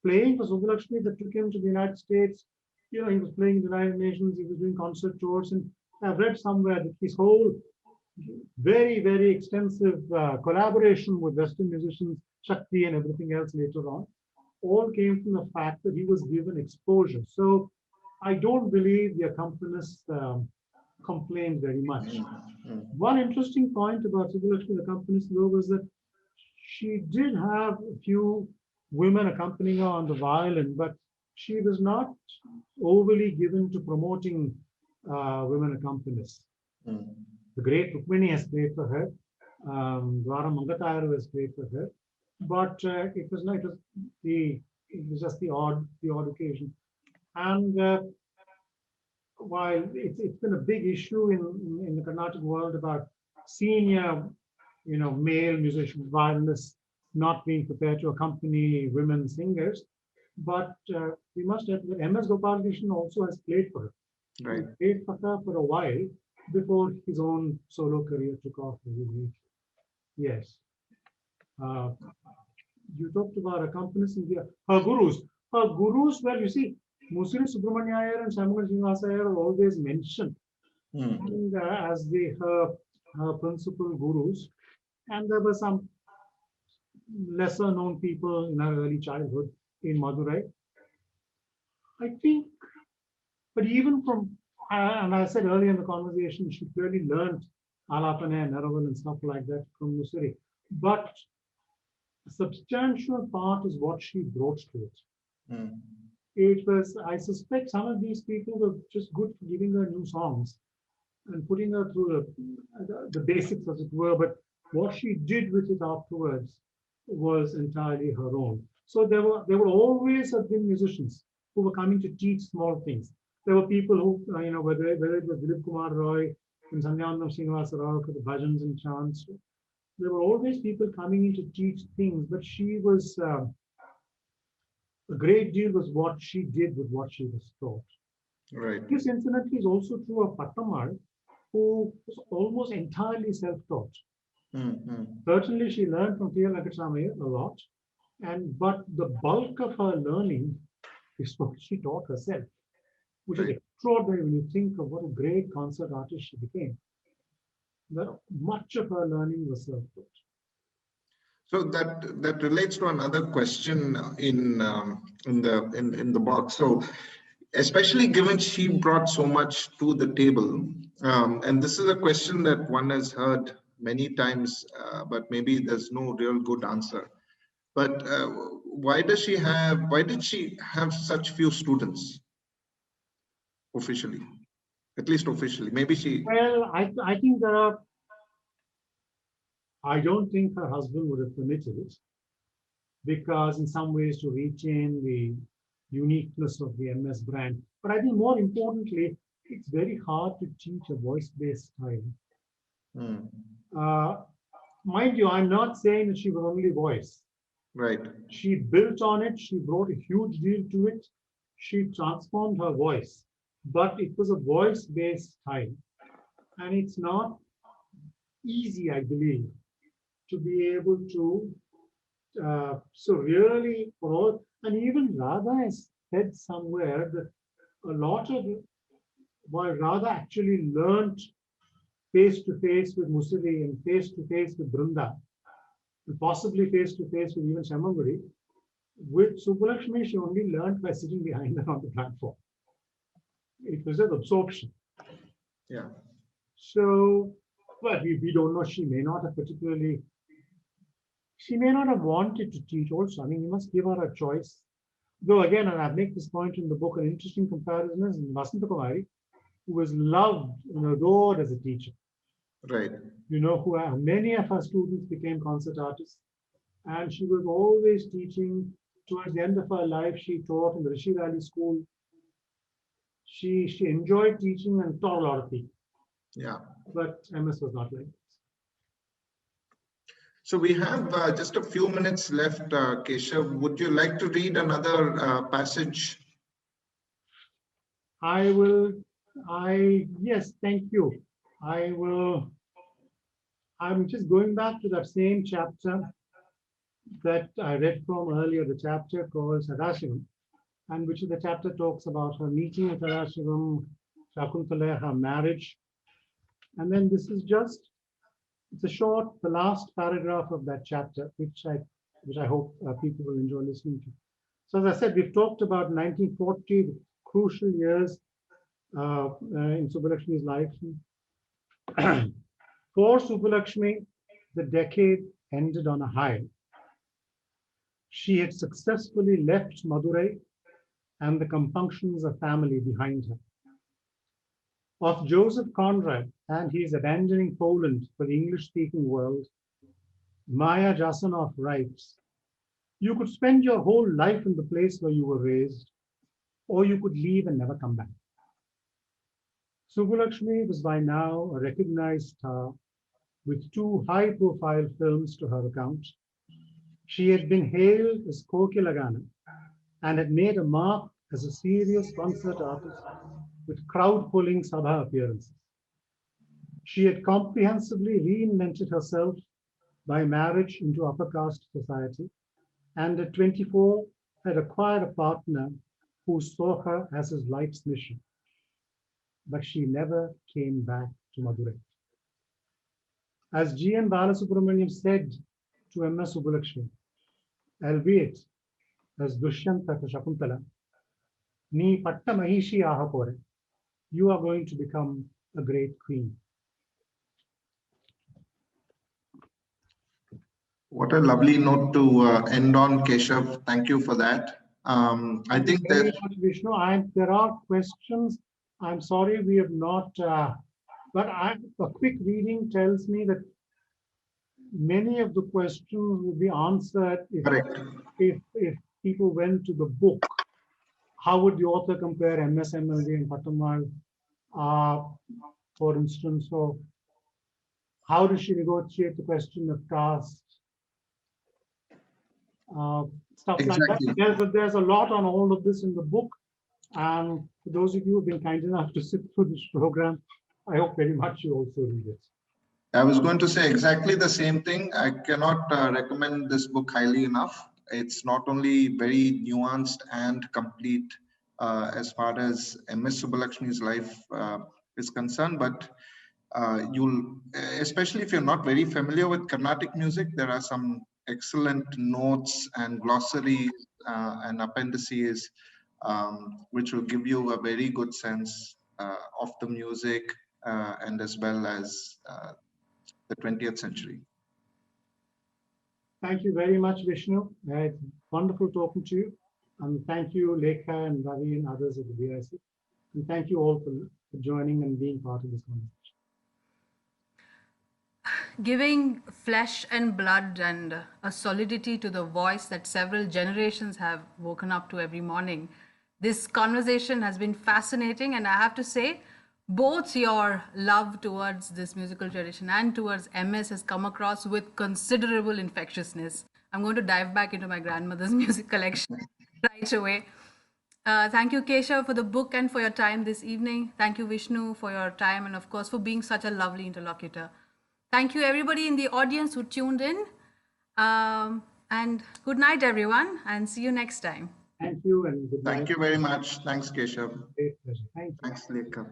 playing for Subbulakshmi that took him to the United States. He was playing in the United Nations. He was doing concert tours, and I've read somewhere that his whole very extensive collaboration with Western musicians, Shakti and everything else later on, all came from the fact that he was given exposure. So I don't believe the accompanist complained very much. One interesting point about Subbulakshmi, the accompanist, though, was that she did have a few women accompanying her on the violin, but she was not overly given to promoting women accompanists. The great Rukmini has played for her. Dwara Mangatayar has played for her. But it was just the odd occasion. And while it's been a big issue in the Carnatic world about senior, male musicians, violinists not being prepared to accompany women singers, but we must have that MS Gopalakrishnan also has played for her. Right. He played for her for a while before his own solo career took off. Yes. You talked about accompanists in here. Her gurus, well, you see, Musiri Subramanya Iyer and Shamukha Srinivasa Iyer are always mentioned and, as her principal gurus. And there were some lesser known people in her early childhood in Madurai. I think, but even from, and I said earlier in the conversation, she clearly learned Alapana and Naraval and stuff like that from Musiri. But a substantial part is what she brought to it. It was, I suspect some of these people were just good for giving her new songs and putting her through the basics, as it were, but what she did with it afterwards was entirely her own. So there were always have been musicians who were coming to teach small things. There were people who, whether it was Dilip Kumar Roy and Sandhyanandam Srinivasa Rao for the bhajans and chants, there were always people coming in to teach things, but she was, a great deal was what she did with what she was taught. Right. This incidentally is also true of Pattammal, who was almost entirely self-taught. Certainly she learned from T.L. Venkatramaya a lot, but the bulk of her learning is what she taught herself, which is extraordinary when you think of what a great concert artist she became. That much of her learning was self-taught. So that relates to another question in the box. So, especially given she brought so much to the table, and this is a question that one has heard many times, but maybe there's no real good answer. But why did she have such few students officially? At least officially, maybe she. Well, I think I don't think her husband would have permitted it, because in some ways to retain the uniqueness of the MS brand. But I think more importantly, it's very hard to teach a voice-based style. Mind you, I'm not saying that she was only voice. Right. She built on it. She brought a huge deal to it. She transformed her voice, but it was a voice-based style. And it's not easy, I believe, to be able to, so really for all, and even Radha has said somewhere that a lot of, while Radha actually learned face-to-face with Musiri and face-to-face with Brinda, and possibly face-to-face with even Shamanguri, with Subbulakshmi, she only learned by sitting behind her on the platform. It was an absorption. Yeah. So, but we don't know. She may not have wanted to teach also. I mean, you must give her a choice. Though again, and I make this point in the book, an interesting comparison is in Vasanta Kumari. who was loved and adored as a teacher. Right. Who many of her students became concert artists, and she was always teaching. Towards the end of her life, she taught in the Rishi Valley School. She enjoyed teaching and taught a lot of people. Yeah. But MS was not like this. So we have just a few minutes left, Keshav. Would you like to read another passage? I will. Yes, thank you. I will. I'm just going back to that same chapter that I read from earlier, the chapter called Sadashivam, and which the chapter talks about her meeting at Sadashivam, Shakuntala, her marriage. And then this is just, it's a short, the last paragraph of that chapter, which I hope people will enjoy listening to. So as I said, we've talked about 1940, the crucial years in Subbulakshmi's life. For Subbulakshmi, the decade ended on a high. She had successfully left Madurai and the compunctions of family behind her. Of Joseph Conrad and his abandoning Poland for the English-speaking world, Maya Jasanoff writes, "You could spend your whole life in the place where you were raised, or you could leave and never come back." Subbulakshmi was by now a recognized star with 2 high-profile films to her account. She had been hailed as Kokilagana and had made a mark as a serious concert artist with crowd-pulling sabha appearances. She had comprehensively reinvented herself by marriage into upper caste society, and at 24 had acquired a partner who saw her as his life's mission. But she never came back to Madurai. As G.N. Balasubramaniam said to MS Subbulakshmi, albeit as Dushyanta to Shakuntala, "Ni patta mahishi ahapore," you are going to become a great queen. What a lovely note to end on, Keshav. Thank you for that. I think very that much, Vishnu. There are questions. I'm sorry we have not, but a quick reading tells me that many of the questions will be answered if people went to the book. How would the author compare MS, MLD, and Pattammal, for instance? So, how does she negotiate the question of caste? Stuff exactly. like that. There's a lot on all of this in the book. And for those of you who've been kind enough to sit through this program, I hope very much you also read it. I was going to say exactly the same thing. I cannot recommend this book highly enough. It's not only very nuanced and complete as far as MS Subbulakshmi's life is concerned, but you'll, especially if you're not very familiar with Carnatic music, there are some excellent notes and glossaries and appendices which will give you a very good sense of the music and as well as the 20th century. Thank you very much, Vishnu. It's wonderful talking to you. And thank you, Lekha and Ravi and others at the BIC. And thank you all for joining and being part of this conversation. Giving flesh and blood and a solidity to the voice that several generations have woken up to every morning. This conversation has been fascinating, and I have to say, both your love towards this musical tradition and towards MS has come across with considerable infectiousness. I'm going to dive back into my grandmother's music collection right away. Thank you, Keshav, for the book and for your time this evening. Thank you, Vishnu, for your time and, of course, for being such a lovely interlocutor. Thank you, everybody in the audience who tuned in. And good night, everyone, and see you next time. Thank you and good night. Thank you very much. Thanks, Keshav. Great pleasure. Thank you. Thanks, Lekha.